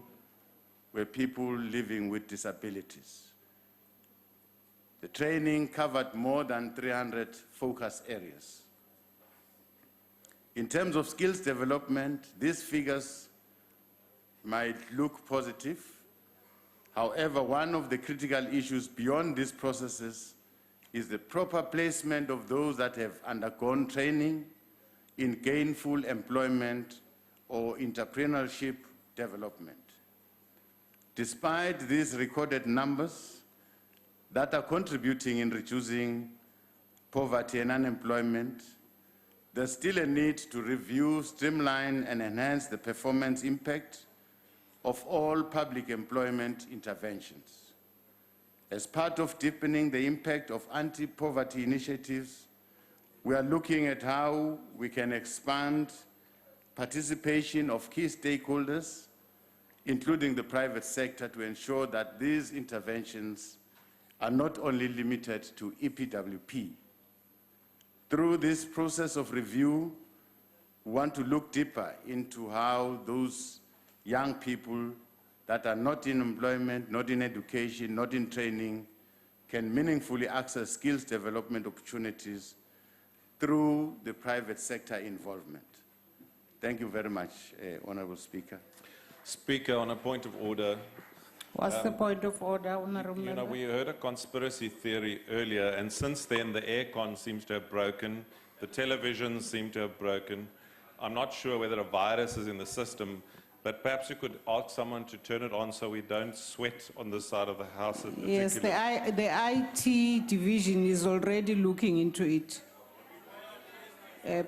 were people living with disabilities. The training covered more than 300 focus areas. In terms of skills development, these figures might look positive. However, one of the critical issues beyond these processes is the proper placement of those that have undergone training in gainful employment or entrepreneurship development. Despite these recorded numbers that are contributing in reducing poverty and unemployment, there's still a need to review, streamline, and enhance the performance impact of all public employment interventions. As part of deepening the impact of anti-poverty initiatives, we are looking at how we can expand participation of key stakeholders, including the private sector, to ensure that these interventions are not only limited to EPWP. Through this process of review, we want to look deeper into how those young people that are not in employment, not in education, not in training, can meaningfully access skills development opportunities through the private sector involvement. Thank you very much, Honorable Speaker. Speaker, on a point of order. What's the point of order, Honorable Member? You know, we heard a conspiracy theory earlier, and since then the aircon seems to have broken, the televisions seem to have broken. I'm not sure whether a virus is in the system, but perhaps you could ask someone to turn it on so we don't sweat on this side of the house. Yes, the IT division is already looking into it.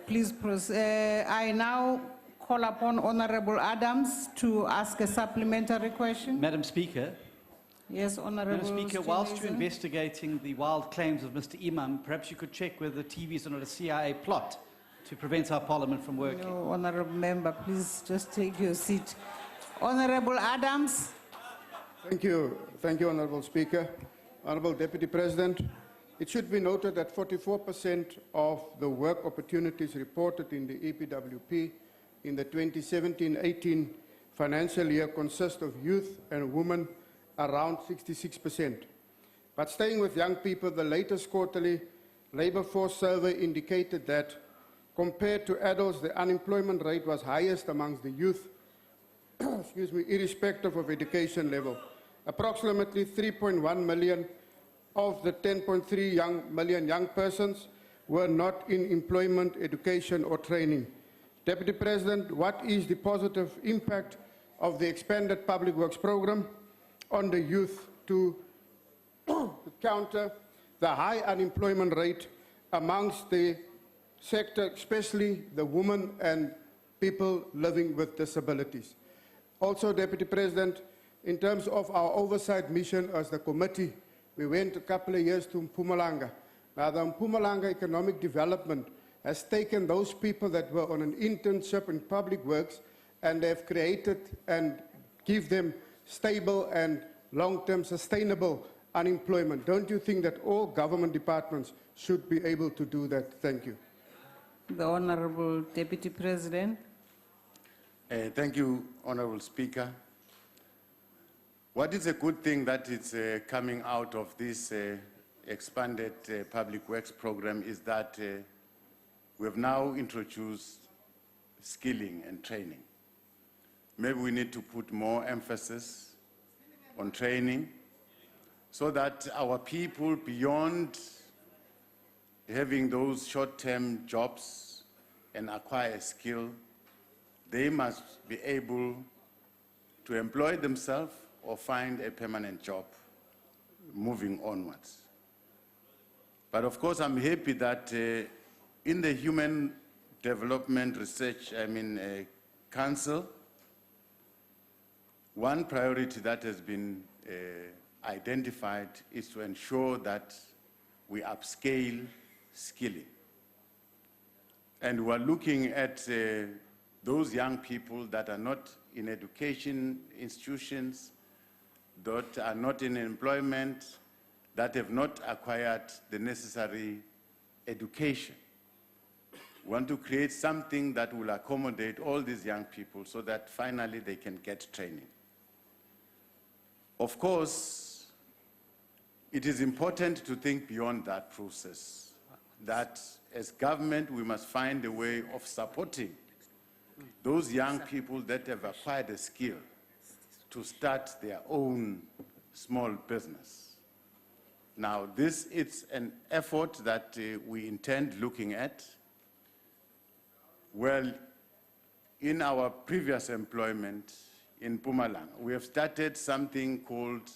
Please proceed. I now call upon Honorable Adams to ask a supplementary question. Madam Speaker. Yes, Honorable. Madam Speaker, whilst you're investigating the wild claims of Mr. Imam, perhaps you could check whether the TV is not a CIA plot to prevent our Parliament from working. No, Honorable Member, please just take your seat. Honorable Adams. Thank you, Honorable Speaker. Honorable Deputy President, it should be noted that 44% of the work opportunities reported in the EPWP in the 2017-18 financial year consist of youth and women, around 66%. But staying with young people, the latest quarterly labor force survey indicated that compared to adults, the unemployment rate was highest amongst the youth, irrespective of education level. Approximately 3.1 million of the 10.3 million young persons were not in employment, education, or training. Deputy President, what is the positive impact of the expanded public works program on the youth to counter the high unemployment rate amongst the sector, especially the women and people living with disabilities? Also, Deputy President, in terms of our oversight mission as the committee, we went a couple of years to Mpumalanga. Now, the Mpumalanga Economic Development has taken those people that were on an internship in public works and they've created and give them stable and long-term sustainable unemployment. Don't you think that all government departments should be able to do that? Thank you. The Honorable Deputy President. Thank you, Honorable Speaker. What is a good thing that is coming out of this expanded public works program is that we have now introduced skilling and training. Maybe we need to put more emphasis on training so that our people, beyond having those short-term jobs and acquire a skill, they must be able to employ themselves or find a permanent job moving onwards. But of course, I'm happy that in the Human Development Research Council, one priority that has been identified is to ensure that we upscale skilling. And we're looking at those young people that are not in education institutions, that are not in employment, that have not acquired the necessary education. We want to create something that will accommodate all these young people so that finally they can get training. Of course, it is important to think beyond that process, that as government we must find a way of supporting those young people that have acquired a skill to start their own small business. Now, this is an effort that we intend looking at. Well, in our previous employment in Mpumalanga, we have started something called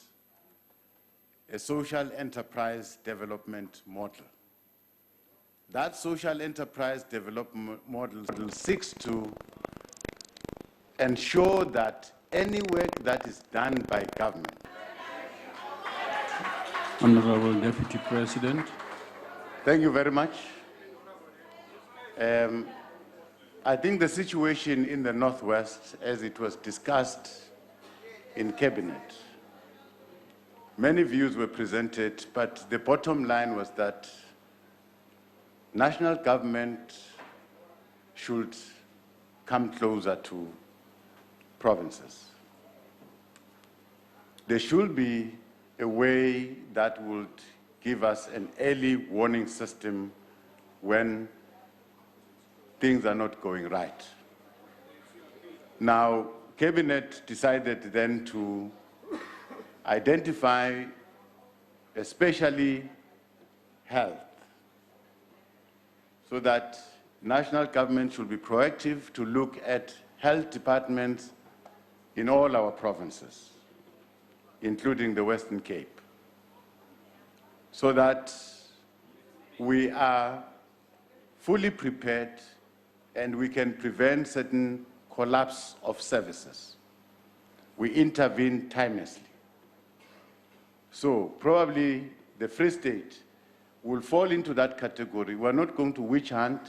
a social enterprise development model. That social enterprise development model seeks to ensure that any work that is done by government. Honorable Deputy President. Thank you very much. I think the situation in the Northwest, as it was discussed in Cabinet, many views were presented, but the bottom line was that national government should come closer to provinces. There should be a way that would give us an early warning system when things are not going right. Now, Cabinet decided then to identify especially health, so that national government should be proactive to look at health departments in all our provinces, including the Western Cape, so that we are fully prepared and we can prevent certain collapse of services. We intervene timelessly. So probably the Free State will fall into that category. We're not going to witch hunt,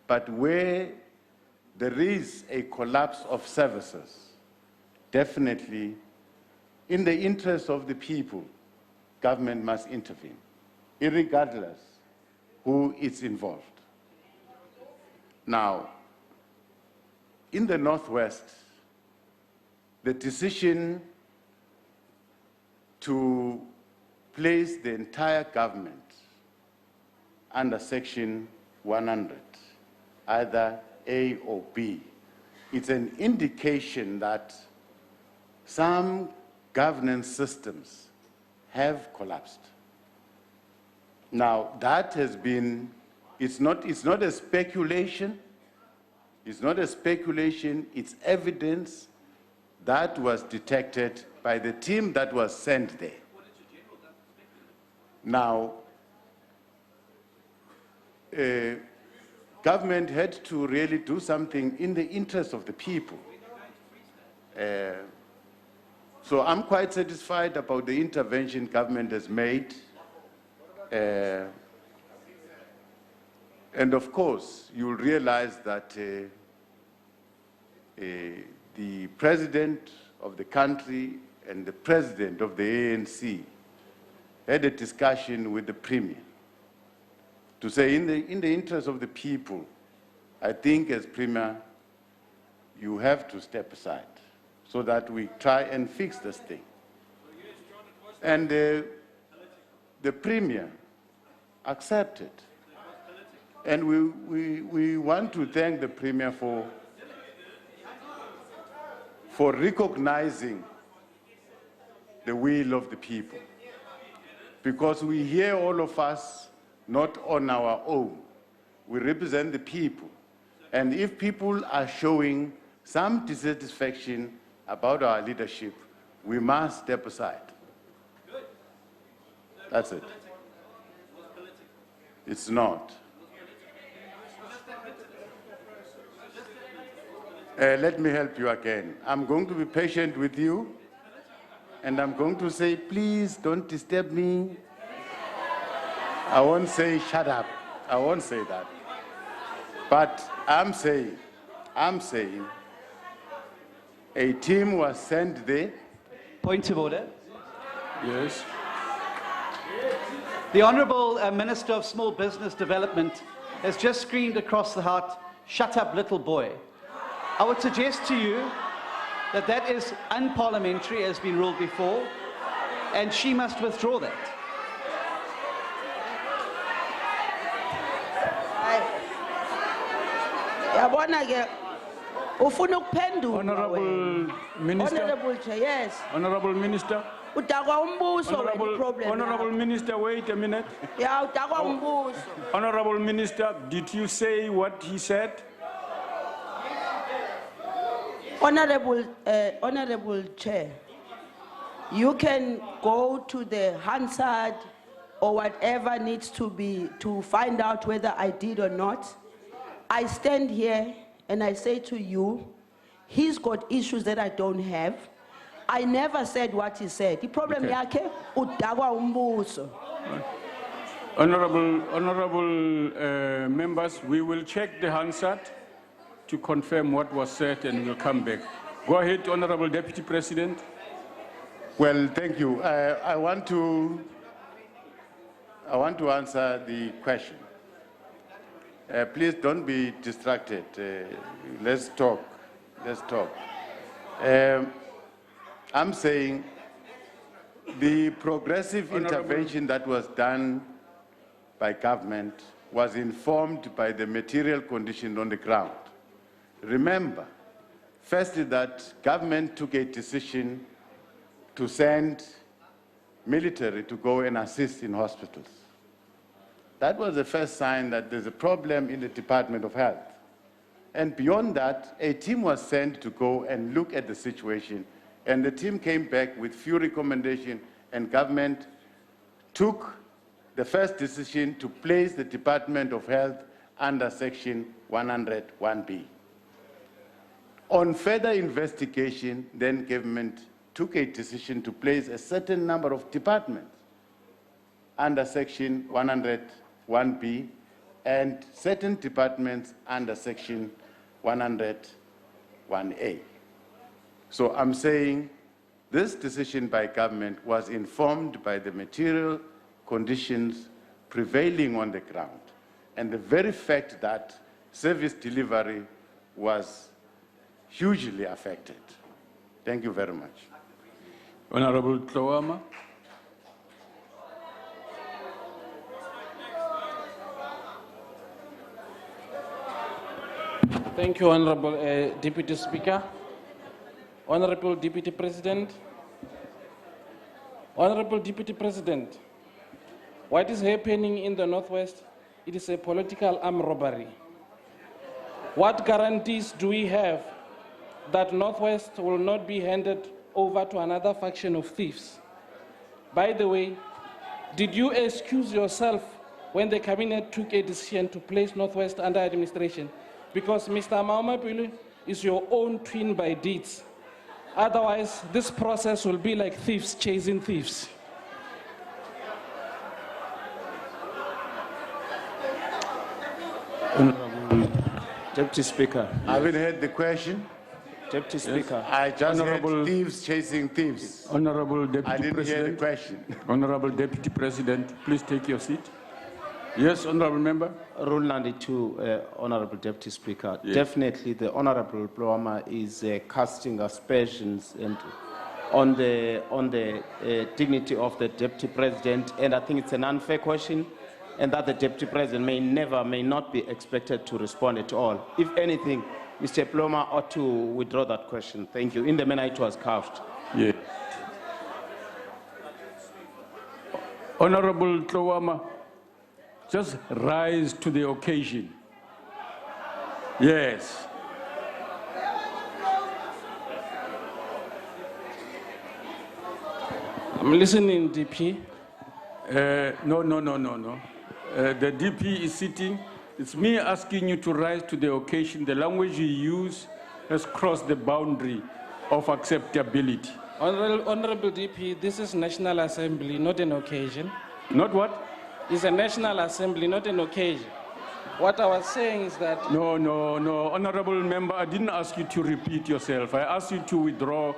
but where there is a collapse of services, definitely in the interest of the people, government must intervene, irregardless who is involved. Now, in the Northwest, the decision to place the entire government under Section 100, either A or B, it's an indication that some governance systems have collapsed. Now, that has been, it's not a speculation, It's not a speculation, it's evidence that was detected by the team that was sent there. Now, government had to really do something in the interest of the people. So I'm quite satisfied about the intervention government has made. And of course, you'll realize that the president of the country and the president of the ANC had a discussion with the premier to say, in the interest of the people, I think as premier, you have to step aside so that we try and fix this thing. And the premier accepted. And we want to thank the premier for recognizing the will of the people. Because we hear all of us not on our own. We represent the people. And if people are showing some dissatisfaction about our leadership, we must step aside. That's it. It's not. Let me help you again. I'm going to be patient with you, and I'm going to say, please don't disturb me. I won't say shut up. I won't say that. But I'm saying, a team was sent there. Point of order. Yes. The Honourable Minister of Small Business Development has just screamed across the heart, "Shut up, little boy." I would suggest to you that that is unparliamentary, as has been ruled before, and she must withdraw that. Honourable Minister. Honourable Chair, yes. Honourable Minister. Honourable Minister, wait a minute. Honourable Minister, did you say what he said? Honourable Chair, you can go to the Hansard or whatever needs to be to find out whether I did or not. I stand here and I say to you, he's got issues that I don't have. I never said what he said. The problem yakhe udakwa umbuso. Honourable members, we will check the Hansard to confirm what was said and we'll come back. Go ahead, Honourable Deputy President. Well, thank you. I want to answer the question. Please don't be distracted. Let's talk. Let's talk. I'm saying the progressive intervention that was done by government was informed by the material condition on the ground. Remember, firstly, that government took a decision to send military to go and assist in hospitals. That was the first sign that there's a problem in the Department of Health. And beyond that, a team was sent to go and look at the situation, and the team came back with few recommendations, and government took the first decision to place the Department of Health under Section 101B. On further investigation, then government took a decision to place a certain number of departments under Section 101B and certain departments under Section 101A. So I'm saying this decision by government was informed by the material conditions prevailing on the ground and the very fact that service delivery was hugely affected. Thank you very much. Honourable Tlowama. Thank you, Honourable Deputy Speaker. Honourable Deputy President. Honourable Deputy President, what is happening in the Northwest, it is a political armed robbery. What guarantees do we have that Northwest will not be handed over to another faction of thieves? By the way, did you excuse yourself when the cabinet took a decision to place Northwest under administration? Because Mr. Maumapulu is your own twin by deeds. Otherwise, this process will be like thieves chasing thieves. Deputy Speaker. I haven't heard the question. Deputy Speaker. I just heard thieves chasing thieves. Honorable Deputy I didn't President. hear the question. Honorable Deputy President, please take your seat. Yes, Honorable Member. Rule 92, Honorable Deputy Speaker. Yes. Definitely the Honorable Bloma is casting aspersions and on the dignity of the Deputy President, and I think it's an unfair question, and that the Deputy President may not be expected to respond at all. If anything, Mr. Bloma ought to withdraw that question. Thank you. In the manner it was couched. Yes. Honorable Tlowama, just rise to the occasion. Yes. I'm listening, DP. No. The DP is sitting. It's me asking you to rise to the occasion. The language you use has crossed the boundary of acceptability. Honorable DP, this is National Assembly, not an occasion. Not what? It's a National Assembly, not an occasion. What I was saying is that... No. Honorable Member, I didn't ask you to repeat yourself. I asked you to withdraw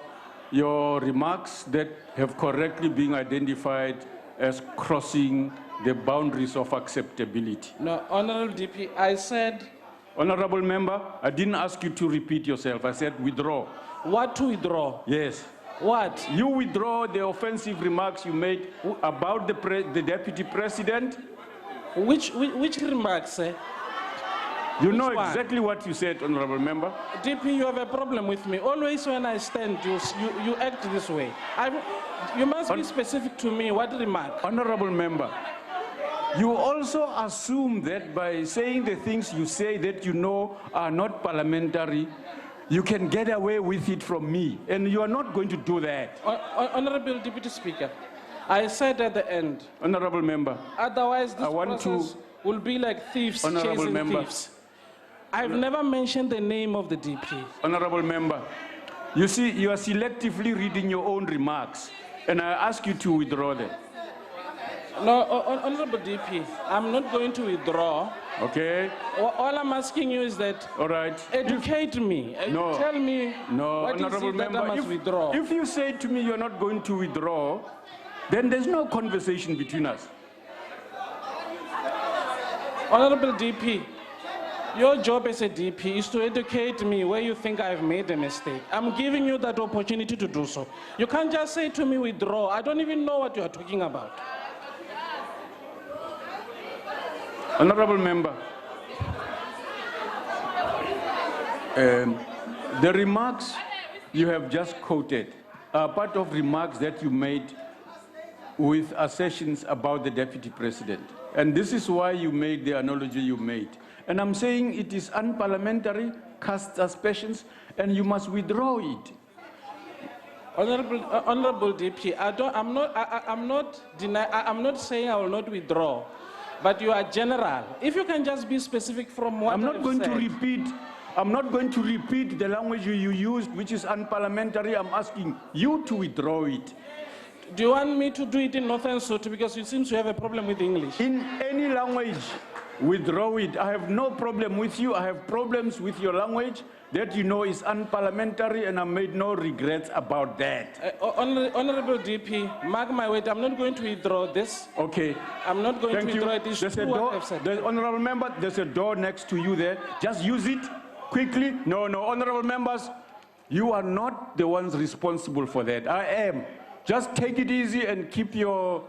your remarks that have correctly been identified as crossing the boundaries of acceptability. No, Honorable DP, I said... Honorable Member, I didn't ask you to repeat yourself. I said withdraw. What to withdraw? Yes. What? You withdraw the offensive remarks you made about the Deputy President. Which remarks, sir? You know exactly what you said, Honorable Member. DP, you have a problem with me. Always when I stand, you act this way. You must be specific to me. What remark? Honorable Member, you also assume that by saying the things you say that you know are not parliamentary, you can get away with it from me, and you are not going to do that. Honorable Deputy Speaker, I said at the end. Honorable Member. Otherwise, this process will be like thieves chasing thieves. I've never mentioned the name of the DP. Honorable Member, you see, you are selectively reading your own remarks, and I ask you to withdraw them. No, Honorable DP, I'm not going to withdraw. Okay. All I'm asking you is that. All right. Educate me. No. Tell me what Honorable is it that Member, I must withdraw. If you say to me you're not going to withdraw, then there's no conversation between us. Honorable DP, your job as a DP is to educate me where you think I've made a mistake. I'm giving you that opportunity to do so. You can't just say to me withdraw. I don't even know what you are talking about. Honorable Member, the remarks you have just quoted are part of remarks that you made with assertions about the Deputy President. And this is why you made the analogy you made. And I'm saying it is unparliamentary, casts aspersions, and you must withdraw it. Honorable DP, I'm not saying I will not withdraw. But you are general. If you can just be specific from what I'm not going to repeat the language you used, which is unparliamentary. I'm asking you to withdraw it. Do you want me to do it in Northern Sotho? Because it seems you have a problem with English. In any language, withdraw it. I have no problem with you. I have problems with your language that you know is unparliamentary, and I made no regrets about that. Honorable DP, mark my word, I'm not going to withdraw this. Okay. I'm not going to withdraw this. There's a door. Honorable Member, there's a door next to you there. Just use it quickly. No, honorable members, you are not the ones responsible for that. I am. Just take it easy and keep your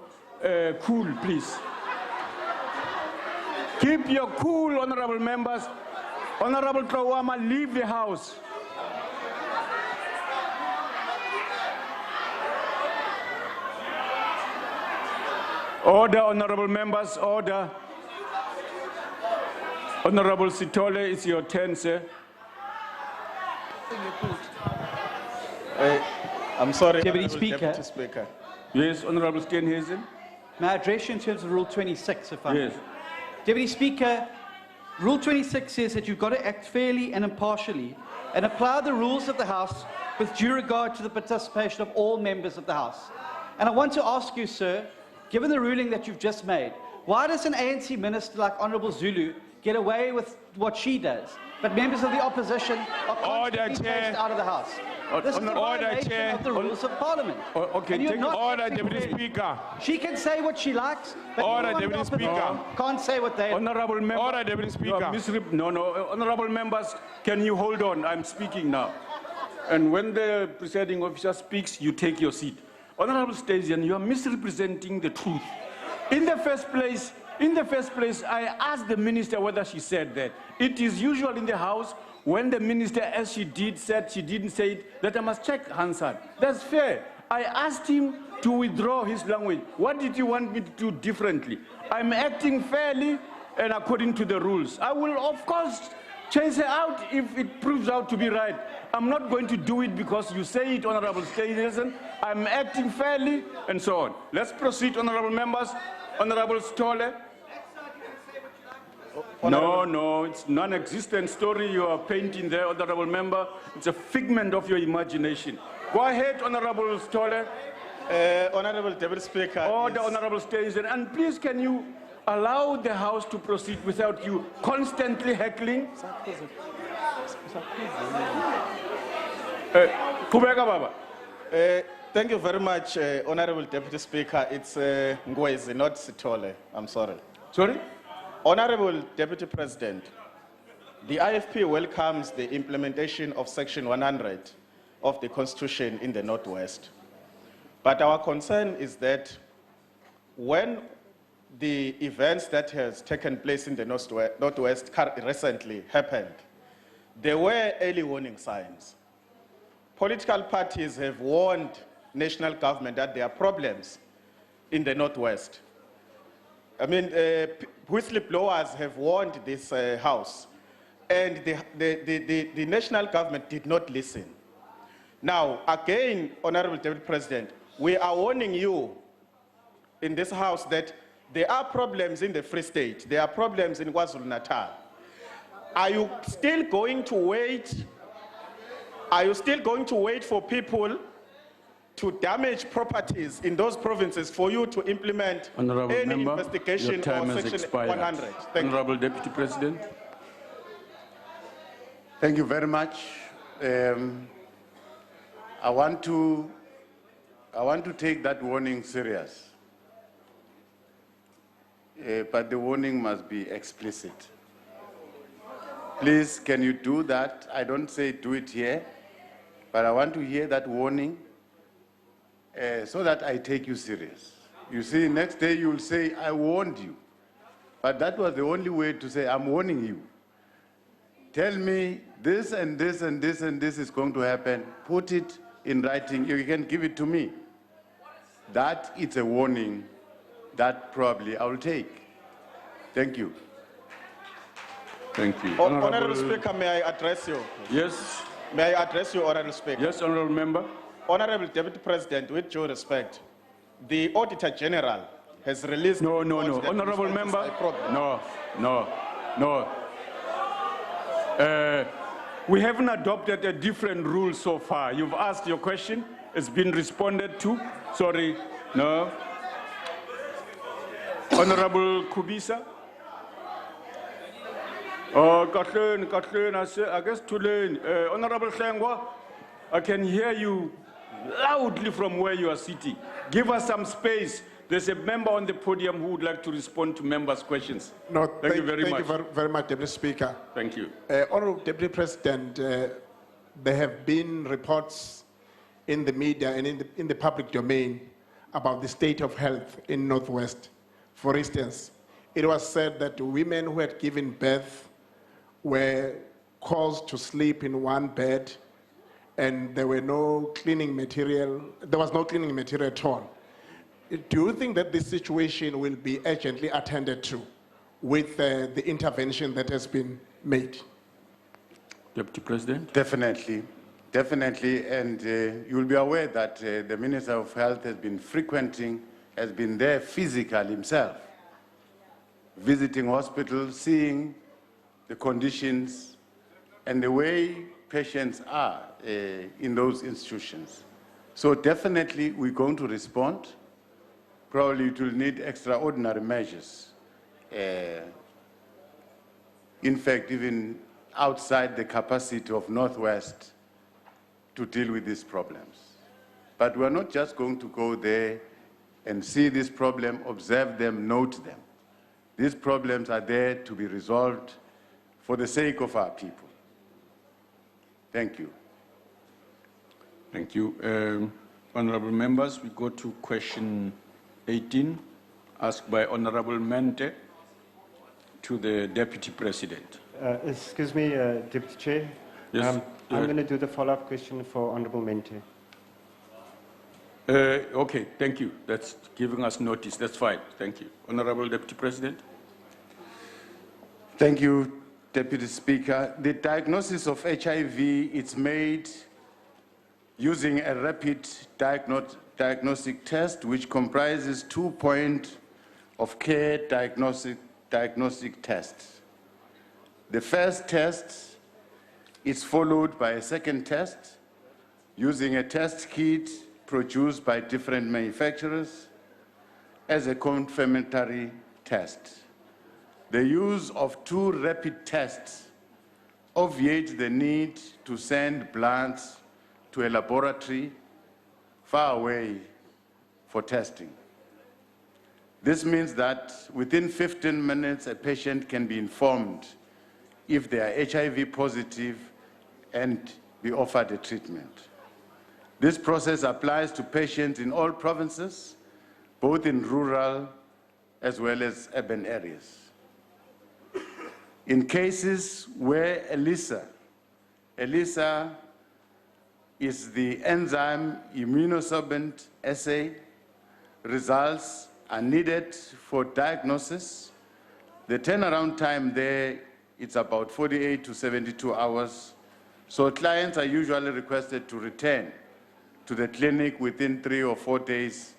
cool, please. Keep your cool, honorable members. Honorable Kawama, leave the house. Order, honorable members, order. Honorable Sitole, it's your turn, sir. I'm sorry, Deputy Honourable Speaker. Deputy Speaker. Yes, Honorable Steenhuisen. May I address you in terms of Rule 26, if I may? Yes. Deputy Speaker, Rule 26 says that you've got to act fairly and impartially and apply the rules of the House with due regard to the participation of all members of the House. And I want to ask you, sir, given the ruling that you've just made, why does an ANC minister like Honourable Zulu get away with what she does, but members of the opposition are constantly chased out of the House? This is a violation of the rules of Parliament. Okay, And you're take not order, acting Deputy fairly. Speaker. She can say what she likes, but Order, anyone in the Deputy opposition Speaker. can't say what they Honorable member. Order, Deputy Speaker. No, honorable members, can you hold on? I'm speaking now. And when the presiding officer speaks, you take your seat. Honorable Stasian, you are misrepresenting the truth. In the first place, I asked the minister whether she said that. It is usual in the House when the minister, as she did, said she didn't say it, that I must check Hansard. That's fair. I asked him to withdraw his language. What did you want me to do differently? I'm acting fairly and according to the rules. I will, of course, chase her out if it proves out to be right. I'm not going to do it because you say it, Honorable Steenhuisen. I'm acting fairly and so on. Let's proceed, honorable members. Honorable Stolle. No, it's non-existent story you are painting there, honorable member. It's a figment of your imagination. Go ahead, Honorable Stolle. Honorable Deputy Speaker. Order, Honorable Steenhuisen. And please, can you allow the House to proceed without you constantly heckling? Kubeka Baba. Thank you very much, Honorable Deputy Speaker. It's Ngwezi, not Sitole. I'm sorry. Sorry? Honorable Deputy President, the IFP welcomes the implementation of Section 100 of the Constitution in the Northwest. But our concern is that when the events that has taken place in the Northwest recently happened, there were early warning signs. Political parties have warned national government that there are problems in the Northwest. I mean, whistleblowers have warned this House, and the national government did not listen. Now, again, Honorable David President, we are warning you in this House that there are problems in the Free State, there are problems in KwaZulu-Natal. Are you still going to wait? Are you still going to wait for people to damage properties in those provinces for you to implement Honorable any member, investigation your time or has Section expired. 100? Honorable Deputy President. Thank you very much. I want to take that warning serious. But the warning must be explicit. Please, can you do that? I don't say do it here, but I want to hear that warning so that I take you serious. You see, next day you will say, I warned you. But that was the only way to say, I'm warning you. Tell me this and this and this and this is going to happen. Put it in writing. You can give it to me. That is a warning that probably I will take. Thank you. Thank you. Honorable Speaker, may I address you? Yes. May I address you, Honorable Speaker? Yes, Honorable Member. Honorable Deputy President, with due respect, the Auditor General has released... No. Honorable Member. No. We haven't adopted a different rule so far. You've asked your question. It's been responded to. Sorry. No. Honorable Kubisa. Oh, Kathleen, I guess to learn. Honorable Hlengwa, I can hear you loudly from where you are sitting. Give us some space. There's a member on the podium who would like to respond to members' questions. No, thank you very much. Thank you very much, Deputy Speaker. Thank you. Honorable Deputy President, there have been reports in the media and in the public domain about the state of health in Northwest. For instance, it was said that women who had given birth were caused to sleep in one bed, and there was no cleaning material at all. Do you think that this situation will be urgently attended to, with the intervention that has been made? Deputy President. Definitely, definitely, and you'll be aware that the Minister of Health has been there physically himself, visiting hospitals, seeing the conditions and the way patients are in those institutions. So definitely we're going to respond. Probably it will need extraordinary measures. In fact, even outside the capacity of Northwest to deal with these problems. But we're not just going to go there and see this problem, observe them, note them. These problems are there to be resolved for the sake of our people. Thank you. Thank you. Honorable members, we go to question 18, asked by Honorable Mente to the Deputy President. Excuse me, Deputy Chair. Yes. I'm going to do the follow-up question for Honorable Mente. Okay, thank you. That's giving us notice. That's fine. Thank you. Honorable Deputy President. Thank you, Deputy Speaker. The diagnosis of HIV is made using a rapid diagnostic test which comprises 2 points of care diagnostic tests. The first test is followed by a second test using a test kit produced by different manufacturers as a confirmatory test. The use of 2 rapid tests obviates the need to send blood to a laboratory far away for testing. This means that within 15 minutes, a patient can be informed if they are HIV positive and be offered a treatment. This process applies to patients in all provinces, both in rural as well as urban areas. In cases where ELISA is the enzyme immunosorbent assay, results are needed for diagnosis. The turnaround time there, it's about 48 to 72 hours. So clients are usually requested to return to the clinic within 3 or 4 days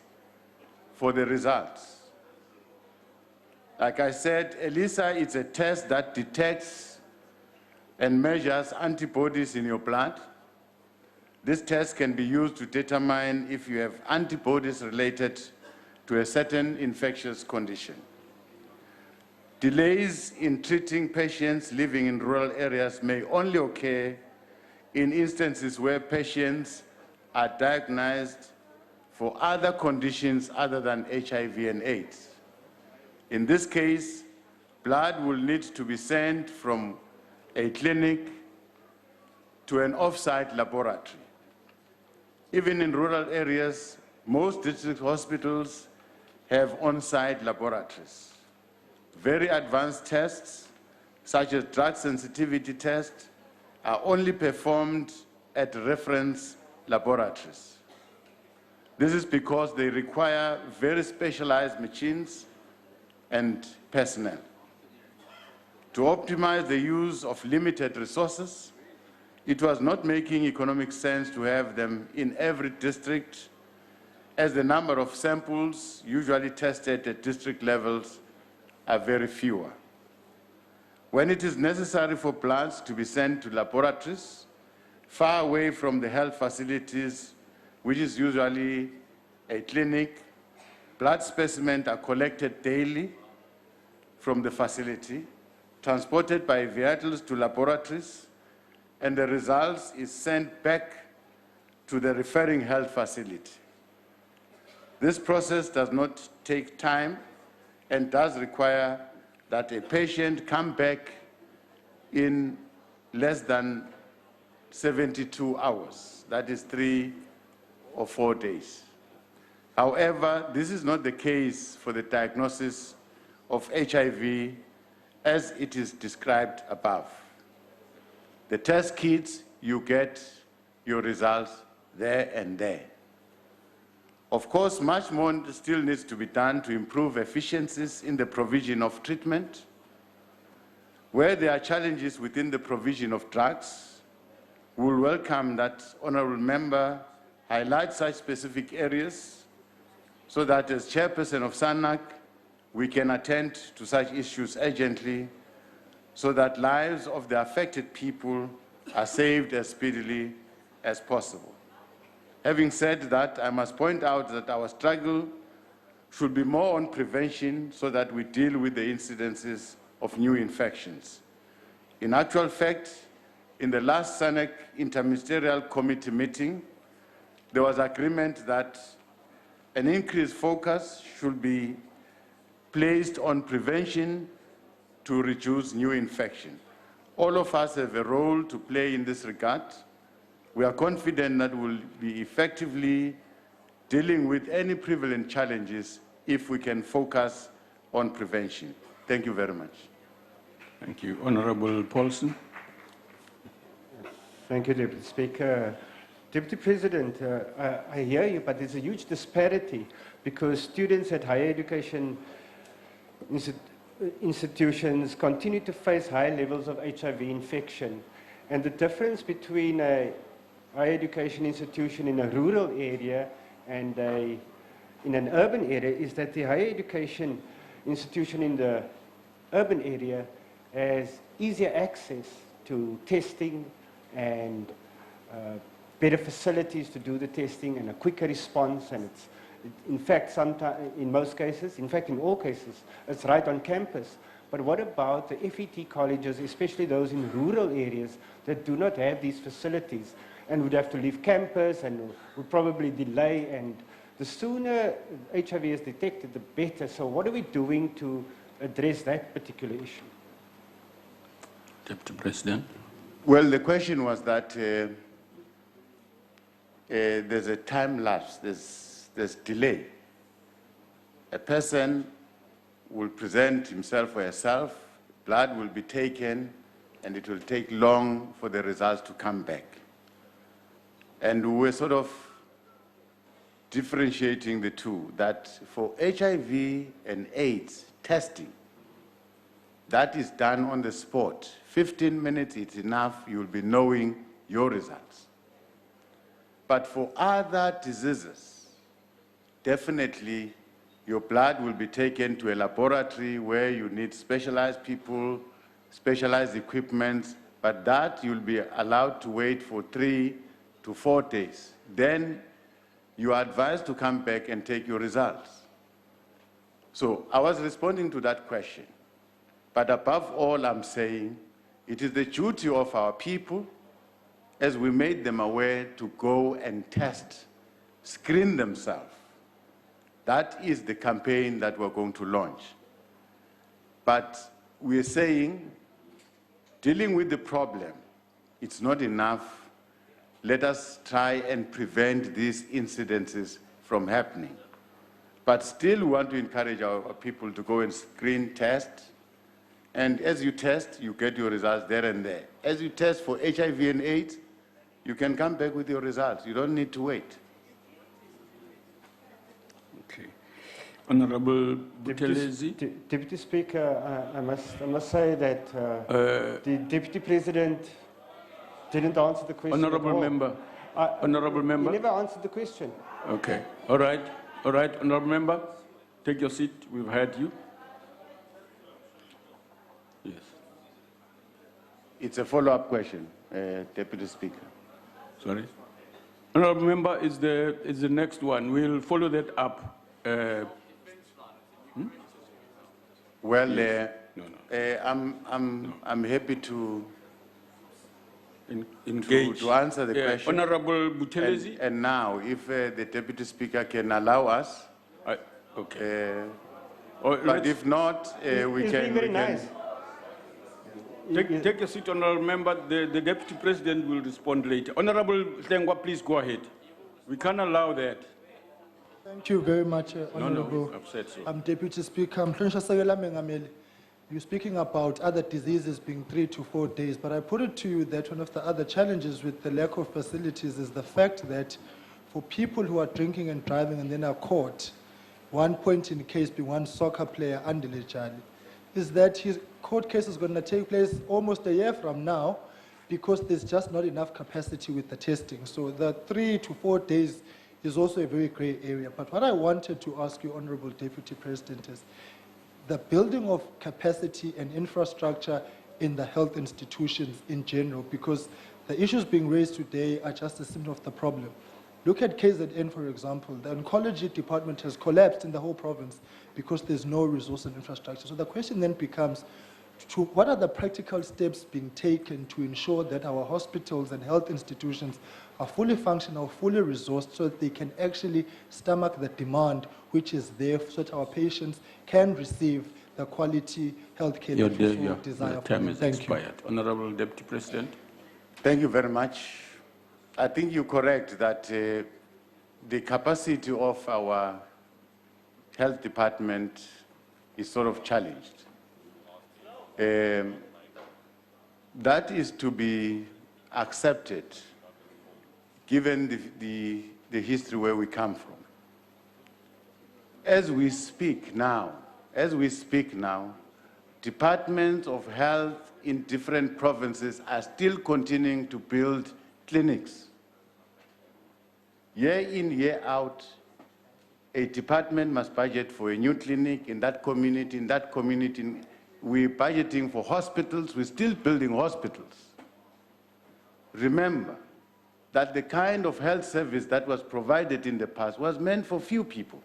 for the results. Like I said, ELISA is a test that detects and measures antibodies in your blood. This test can be used to determine if you have antibodies related to a certain infectious condition. Delays in treating patients living in rural areas may only occur in instances where patients are diagnosed for other conditions other than HIV and AIDS. In this case, blood will need to be sent from a clinic to an off-site laboratory. Even in rural areas, most district hospitals have on-site laboratories. Very advanced tests, such as drug sensitivity tests, are only performed at reference laboratories. This is because they require very specialized machines and personnel. To optimize the use of limited resources, it was not making economic sense to have them in every district, as the number of samples usually tested at district levels are very fewer. When it is necessary for bloods to be sent to laboratories far away from the health facilities, which is usually a clinic, blood specimens are collected daily from the facility, transported by vehicles to laboratories, and the results is sent back to the referring health facility. This process does not take time and does require that a patient come back in less than 72 hours. That is 3 or 4 days. However, this is not the case for the diagnosis of HIV as it is described above. The test kits, you get your results there and there. Of course, much more still needs to be done to improve efficiencies in the provision of treatment Where there are challenges within the provision of drugs, we will welcome that honourable member highlight such specific areas so that as chairperson of SANAC, we can attend to such issues urgently so that lives of the affected people are saved as speedily as possible. Having said that, I must point out that our struggle should be more on prevention so that we deal with the incidences of new infections. In actual fact, in the last SANAC Inter-ministerial Committee meeting, there was agreement that an increased focus should be placed on prevention to reduce new infection. All of us have a role to play in this regard. We are confident that we'll be effectively dealing with any prevalent challenges if we can focus on prevention. Thank you very much. Thank you. Honorable Paulson. Thank you, Deputy Speaker. Deputy President, I hear you, but there's a huge disparity because students at higher education institutions continue to face high levels of HIV infection. And the difference between a higher education institution in a rural area and in an urban area is that the higher education institution in the urban area has easier access to testing and better facilities to do the testing and a quicker response, and it's, in fact, in most cases, in fact, in all cases, it's right on campus. But what about the FET colleges, especially those in rural areas that do not have these facilities and would have to leave campus and would probably delay, and the sooner HIV is detected, the better. So what are we doing to address that particular issue? Deputy President. Well, the question was that there's a time lapse, there's delay. A person will present himself or herself, blood will be taken, and it will take long for the results to come back. And we're sort of differentiating the two, that for HIV and AIDS testing, that is done on the spot. 15 minutes is enough, you'll be knowing your results. But for other diseases, definitely your blood will be taken to a laboratory where you need specialized people, specialized equipment, but that you'll be allowed to wait for 3 to 4 days. Then you are advised to come back and take your results. So I was responding to that question. But above all, I'm saying it is the duty of our people, as we made them aware, to go and test, screen themselves. That is the campaign that we're going to launch. But we're saying, dealing with the problem, it's not enough. Let us try and prevent these incidences from happening. But still, we want to encourage our people to go and screen, test. And as you test, you get your results there and there. As you test for HIV and AIDS, you can come back with your results. You don't need to wait. Okay. Honorable Buthelezi. Deputy Speaker, I must say that the Deputy President didn't answer the question. Honorable Member. Honorable Member. He never answered the question. Okay. All right. All right. Honorable Member, take your seat. We've heard you. Yes. It's a follow-up question, Deputy Speaker. Sorry. Honorable Member is the next one. We'll follow that up. Well, yes. I'm happy to engage to answer the question. Honorable Buthelezi. And now, if the Deputy Speaker can allow us. Okay. But if not, we It's can. been very nice. Take a seat, Honorable Member. The Deputy President will respond later. Honorable Hlengwa, please go ahead. We can't allow that. Thank you very much, Honorable. No, I've said so. Deputy Speaker. You're speaking about other diseases being 3 to 4 days, but I put it to you that one of the other challenges with the lack of facilities is the fact that for people who are drinking and driving and then are caught, one point in the case being one soccer player, Andile Jali, is that his court case is going to take place almost a year from now because there's just not enough capacity with the testing. So the 3 to 4 days is also a very gray area. But what I wanted to ask you, Honorable Deputy President, is the building of capacity and infrastructure in the health institutions in general, because the issues being raised today are just a symptom of the problem. Look at KZN, for example. The oncology department has collapsed in the whole province because there's no resource and infrastructure. So the question then becomes, what are the practical steps being taken to ensure that our hospitals and health institutions are fully functional, fully resourced, so that they can actually stomach the demand which is there, so that our patients can receive the quality healthcare that we desire? Your time is Thank expired. you. Honorable Deputy President. Thank you very much. I think you're correct that the capacity of our health department is sort of challenged. That is to be accepted, given the history where we come from. As we speak now, departments of health in different provinces are still continuing to build clinics. Year in, year out, a department must budget for a new clinic in that community, We're budgeting for hospitals, we're still building hospitals. Remember that the kind of health service that was provided in the past was meant for few people.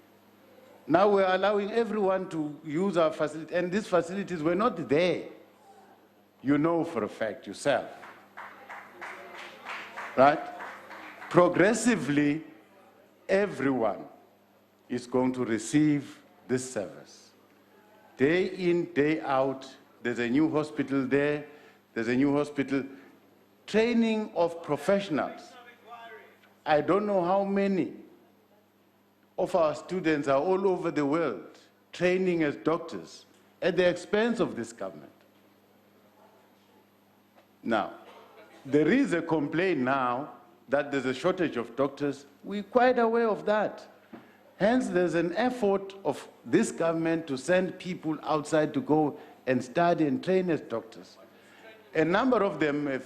Now we're allowing everyone to use our facilities, and these facilities were not there. You know for a fact yourself, right? Progressively, everyone is going to receive this service. Day in, day out, there's a new hospital there, there's a new hospital. Training of professionals. I don't know how many of our students are all over the world training as doctors at the expense of this government. Now, there is a complaint now that there's a shortage of doctors. We're quite aware of that. Hence, there's an effort of this government to send people outside to go and study and train as doctors. A number of them have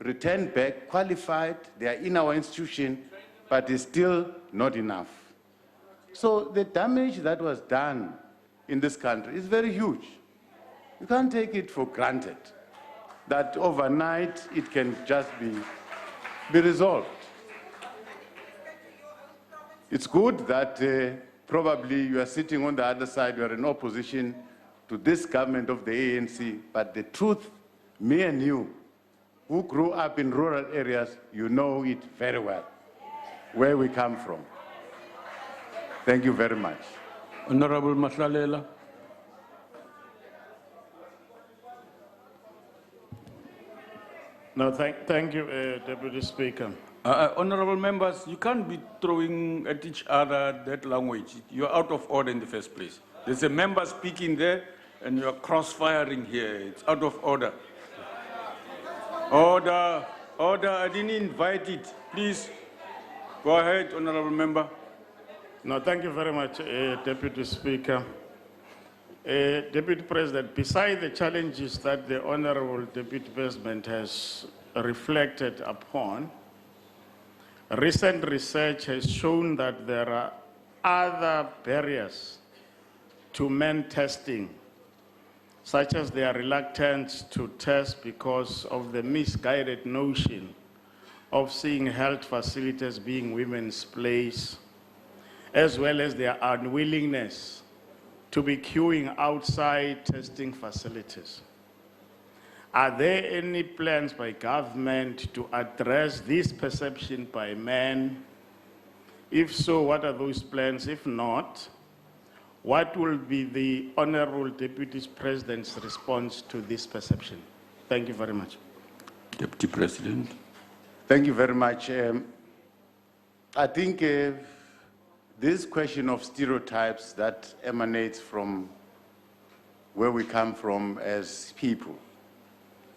returned back, qualified, they are in our institution, but it's still not enough. So the damage that was done in this country is very huge. You can't take it for granted that overnight it can just be resolved. It's good that probably you are sitting on the other side, you are in opposition to this government of the ANC, but the truth, me and you, who grew up in rural areas, you know it very well, where we come from. Thank you very much. Honorable Mahlalela. No, thank you, Deputy Speaker. Honorable members, you can't be throwing at each other that language. You're out of order in the first place. There's a member speaking there, and you're cross-firing here. It's out of order. Order, order, I didn't invite it. Please, go ahead, honorable member. No, thank you very much, Deputy Speaker. Deputy President, beside the challenges that the Honorable Deputy President has reflected upon, recent research has shown that there are other barriers to men testing, such as their reluctance to test because of the misguided notion of seeing health facilities being women's place, as well as their unwillingness to be queuing outside testing facilities. Are there any plans by government to address this perception by men? If so, what are those plans? If not, what will be the Honorable Deputy President's response to this perception? Thank you very much. Deputy President. Thank you very much. I think this question of stereotypes that emanates from where we come from as people,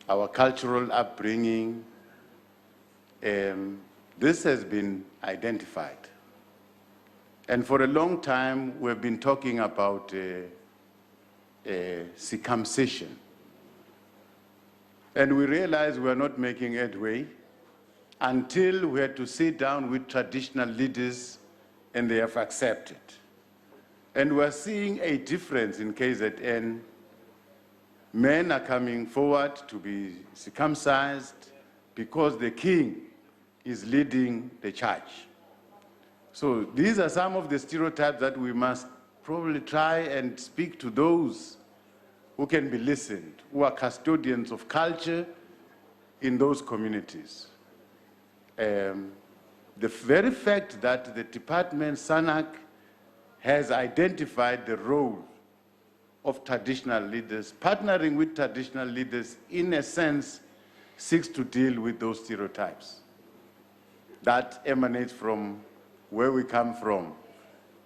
our cultural upbringing, this has been identified. And for a long time, we've been talking about circumcision. And we realized we were not making headway until we had to sit down with traditional leaders and they have accepted. And we're seeing a difference in KZN. Men are coming forward to be circumcised because the king is leading the church. So these are some of the stereotypes that we must probably try and speak to those who can be listened, who are custodians of culture in those communities. The very fact that the department, SANAC, has identified the role of traditional leaders, partnering with traditional leaders, in a sense, seeks to deal with those stereotypes that emanate from where we come from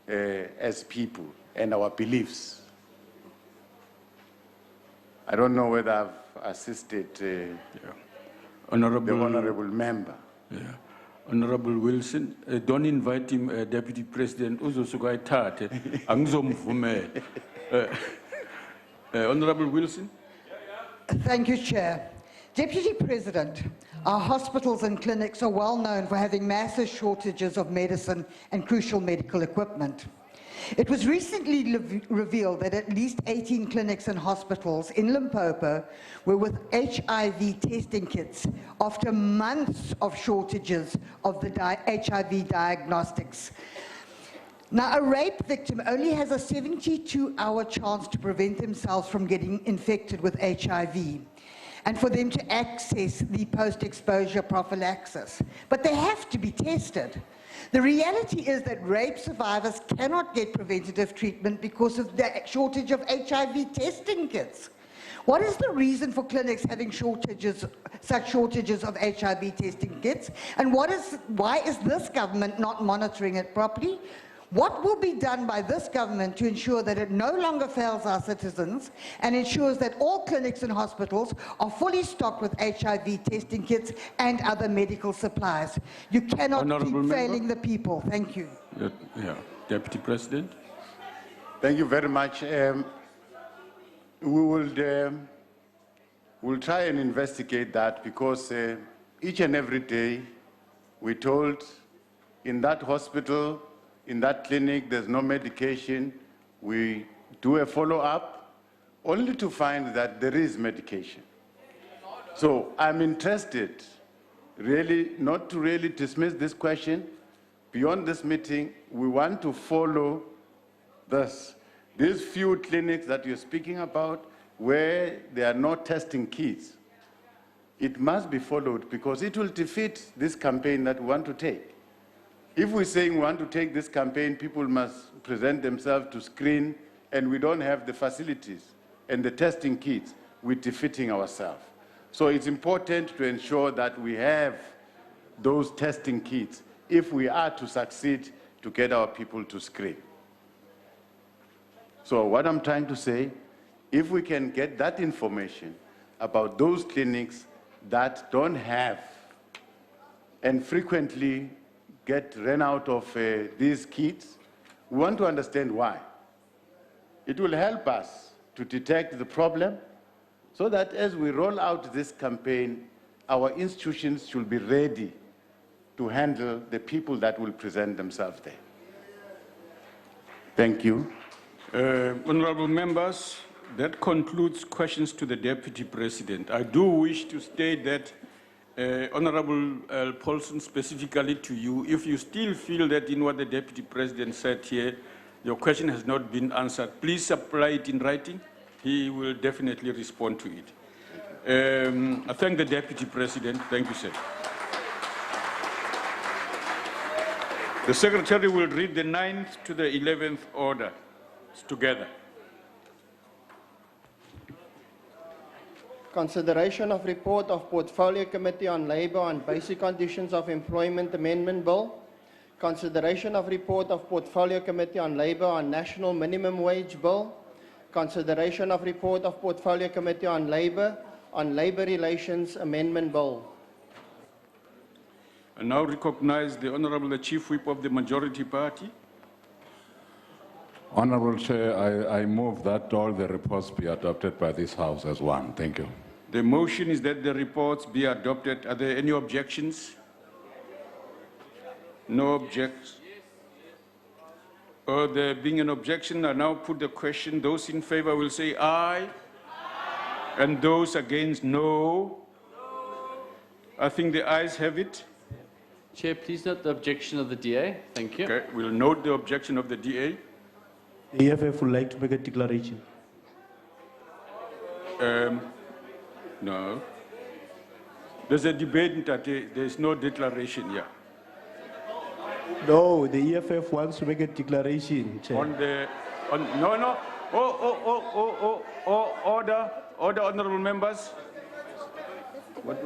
as people and our beliefs. I don't know whether I've assisted the honorable member. Yeah. Honorable Wilson, don't invite him, Deputy President. Honorable Wilson. Thank you, Chair. Deputy President, our hospitals and clinics are well known for having massive shortages of medicine and crucial medical equipment. It was recently revealed that at least 18 clinics and hospitals in Limpopo were with HIV testing kits after months of shortages of the HIV diagnostics. Now, a rape victim only has a 72-hour chance to prevent themselves from getting infected with HIV and for them to access the post-exposure prophylaxis. But they have to be tested. The reality is that rape survivors cannot get preventative treatment because of the shortage of HIV testing kits. What is the reason for clinics having such shortages of HIV testing kits? And why is this government not monitoring it properly? What will be done by this government to ensure that it no longer fails our citizens and ensures that all clinics and hospitals are fully stocked with HIV testing kits and other medical supplies? You cannot keep failing the people. Thank you. Yeah. Deputy President. Thank you very much. We'll try and investigate that because each and every day we're told in that hospital, in that clinic, there's no medication. We do a follow-up only to find that there is medication. So I'm interested, really, not to really dismiss this question. Beyond this meeting, we want to follow these few clinics that you're speaking about where there are no testing kits. It must be followed because it will defeat this campaign that we want to take. If we're saying we want to take this campaign, people must present themselves to screen, and we don't have the facilities and the testing kits, we're defeating ourselves. So it's important to ensure that we have those testing kits if we are to succeed to get our people to screen. So what I'm trying to say, if we can get that information about those clinics that don't have and frequently get run out of these kits, we want to understand why. It will help us to detect the problem so that as we roll out this campaign, our institutions should be ready to handle the people that will present themselves there. Thank you. Honorable members, that concludes questions to the Deputy President. I do wish to state that Honorable Paulson, specifically to you, if you still feel that in what the Deputy President said here, your question has not been answered, please supply it in writing. He will definitely respond to it. I thank the Deputy President. Thank you, sir. The Secretary will read the 9th to the 11th order together. Consideration of report of Portfolio Committee on Labour on Basic Conditions of Employment Amendment Bill. Consideration of report of Portfolio Committee on Labour on National Minimum Wage Bill. Consideration of report of Portfolio Committee on Labour Relations Amendment Bill. I now recognize the Honorable Chief Whip of the Majority Party. Honorable Chair, I move that all the reports be adopted by this House as one. Thank you. The motion is that the reports be adopted. Are there any objections? No objections. There being an objection, I now put the question. Those in favor will say aye. And those against, no. I think the ayes have it. Chair, please note the objection of the DA. Thank you. Okay, we'll note the objection of the DA. The EFF would like to make a declaration. No. There's a debate, there's no declaration here. No, the EFF wants to make a declaration, Chair. No. Order, honorable members. What?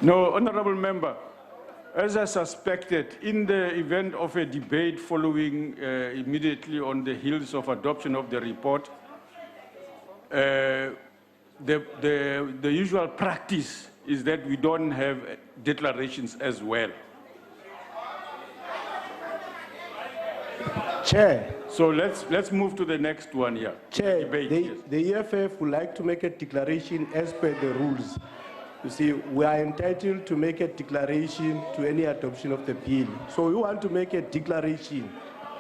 No, honorable member, as I suspected, in the event of a debate following immediately on the heels of adoption of the report, the usual practice is that we don't have declarations as well. Chair. So let's move to the next one here. Chair, Debate, the EFF would like to make a declaration as per the rules. You see, we are entitled to make a declaration to any adoption of the bill. So we want to make a declaration,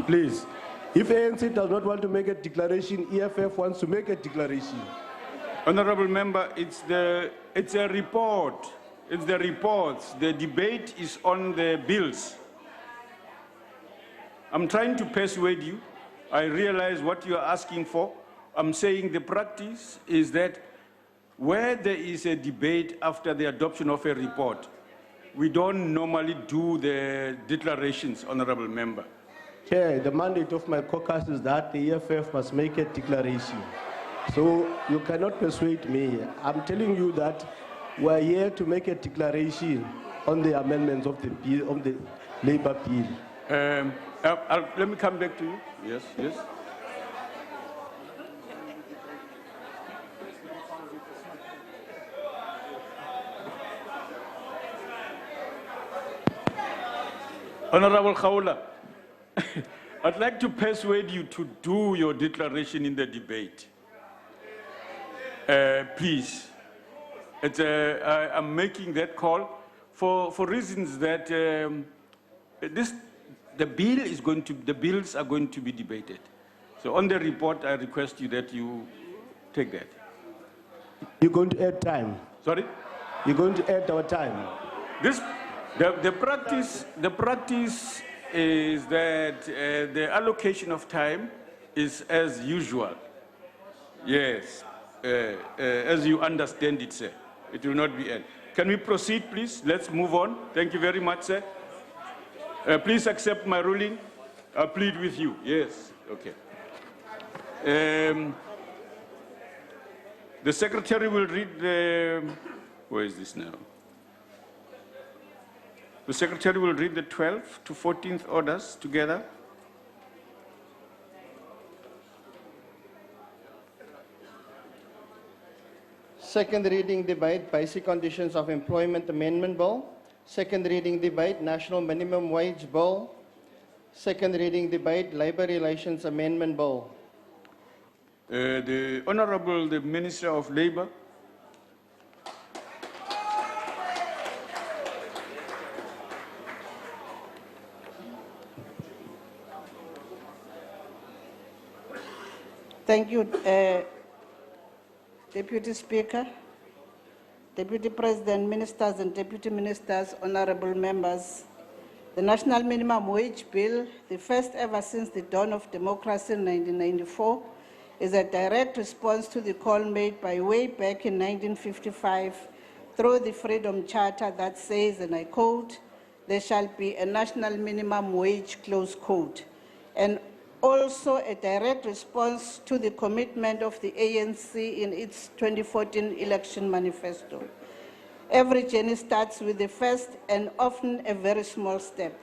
please. If ANC does not want to make a declaration, EFF wants to make a declaration. Honorable member, it's a report. It's the reports. The debate is on the bills. I'm trying to persuade you. I realize what you are asking for. I'm saying the practice is that where there is a debate after the adoption of a report, we don't normally do the declarations, honorable member. Chair, the mandate of my caucus is that the EFF must make a declaration. So you cannot persuade me. I'm telling you that we're here to make a declaration on the amendments of the bill, of the Labour bill. Let me come back to you. Yes. Honorable Khawula, I'd like to persuade you to do your declaration in the debate. Please. I'm making that call for reasons that the bills are going to be debated. So on the report, I request you that you take that. You're going to add time. Sorry? You're going to add our time. The practice is that the allocation of time is as usual. Yes, as you understand it, sir. It will not be end. Can we proceed, please? Let's move on. Thank you very much, sir. Please accept my ruling. I plead with you. Yes, okay. The secretary will read the, where is this now? The secretary will read the 12th to 14th orders together. Second reading debate, Basic Conditions of Employment Amendment Bill. Second reading debate, National Minimum Wage Bill. Second reading debate, Labour Relations Amendment Bill. The Honourable the Minister of Labour. Thank you, Deputy Speaker, Deputy President, Ministers and Deputy Ministers, honorable members. The National Minimum Wage Bill, the first ever since the dawn of democracy in 1994, is a direct response to the call made by way back in 1955 through the Freedom Charter that says, and I quote, "There shall be a national minimum wage," close quote, and also a direct response to the commitment of the ANC in its 2014 election manifesto. Every journey starts with the first and often a very small step.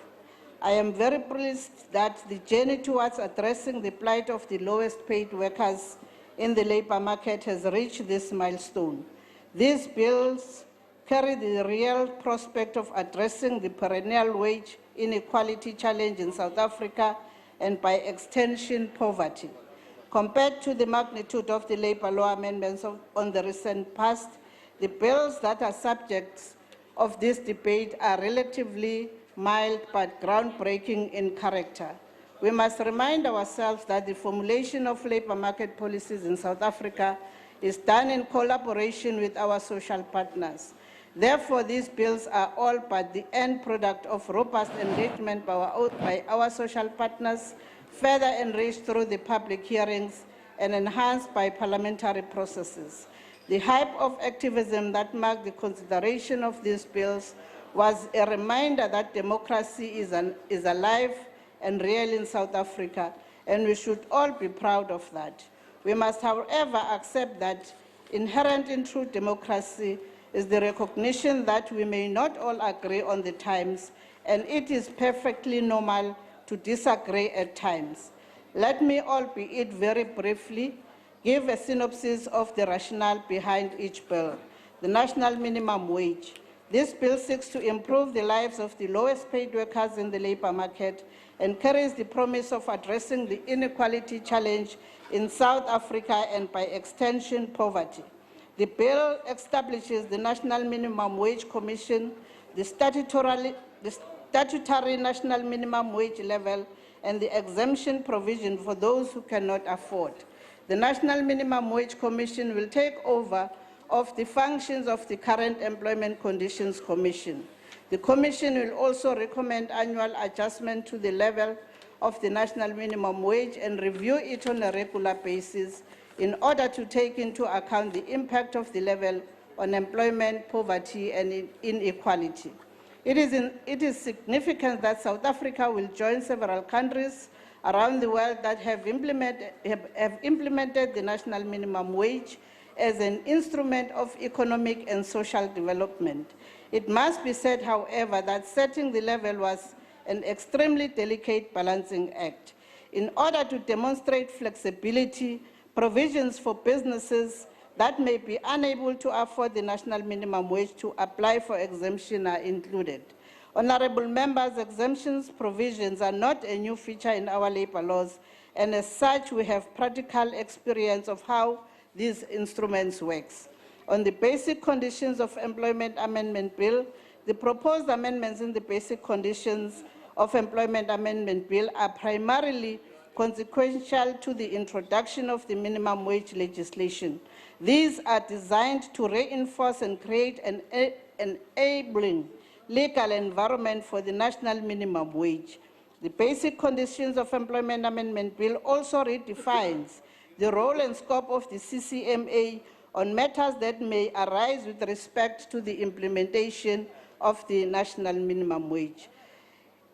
I am very pleased that the journey towards addressing the plight of the lowest paid workers in the labour market has reached this milestone. These bills carry the real prospect of addressing the perennial wage inequality challenge in South Africa and by extension poverty. Compared to the magnitude of the labour law amendments on the recent past, the bills that are subjects of this debate are relatively mild but groundbreaking in character. We must remind ourselves that the formulation of labour market policies in South Africa is done in collaboration with our social partners. Therefore, these bills are all but the end product of robust engagement by our social partners, further enriched through the public hearings and enhanced by parliamentary processes. The hype of activism that marked the consideration of these bills was a reminder that democracy is alive and real in South Africa, and we should all be proud of that. We must, however, accept that inherent in true democracy is the recognition that we may not all agree on the times, and it is perfectly normal to disagree at times. Let me, albeit very briefly, give a synopsis of the rationale behind each bill. The national minimum wage. This bill seeks to improve the lives of the lowest paid workers in the labour market and carries the promise of addressing the inequality challenge in South Africa and by extension poverty. The bill establishes the National Minimum Wage Commission, the statutory national minimum wage level, and the exemption provision for those who cannot afford. The National Minimum Wage Commission will take over of the functions of the current Employment Conditions Commission. The Commission will also recommend annual adjustment to the level of the national minimum wage and review it on a regular basis in order to take into account the impact of the level on employment, poverty, and inequality. It is significant that South Africa will join several countries around the world that have implemented the national minimum wage as an instrument of economic and social development. It must be said, however, that setting the level was an extremely delicate balancing act. In order to demonstrate flexibility, provisions for businesses that may be unable to afford the national minimum wage to apply for exemption are included. Honourable members, exemptions provisions are not a new feature in our labour laws, and as such, we have practical experience of how these instruments work. On the Basic Conditions of Employment Amendment Bill, the proposed amendments in the Basic Conditions of Employment Amendment Bill are primarily consequential to the introduction of the minimum wage legislation. These are designed to reinforce and create an enabling legal environment for the national minimum wage. The Basic Conditions of Employment Amendment Bill also redefines the role and scope of the CCMA on matters that may arise with respect to the implementation of the national minimum wage.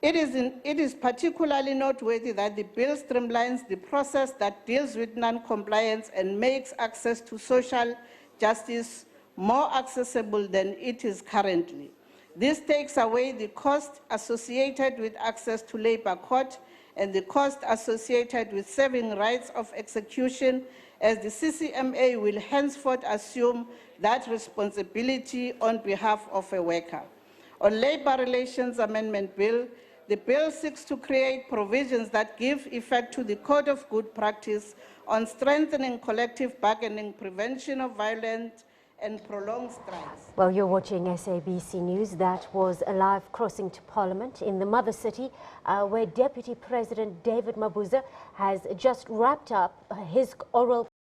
It is particularly noteworthy that the bill streamlines the process that deals with non-compliance and makes access to social justice more accessible than it is currently. This takes away the cost associated with access to labour court and the cost associated with serving rights of execution, as the CCMA will henceforth assume that responsibility on behalf of a worker. On Labour Relations Amendment Bill, the bill seeks to create provisions that give effect to the Code of Good Practice on strengthening collective bargaining, prevention of violent and prolonged strikes. Well, you're watching SABC News. That was a live crossing to Parliament in the Mother City, where Deputy President David Mabuza has just wrapped up his oral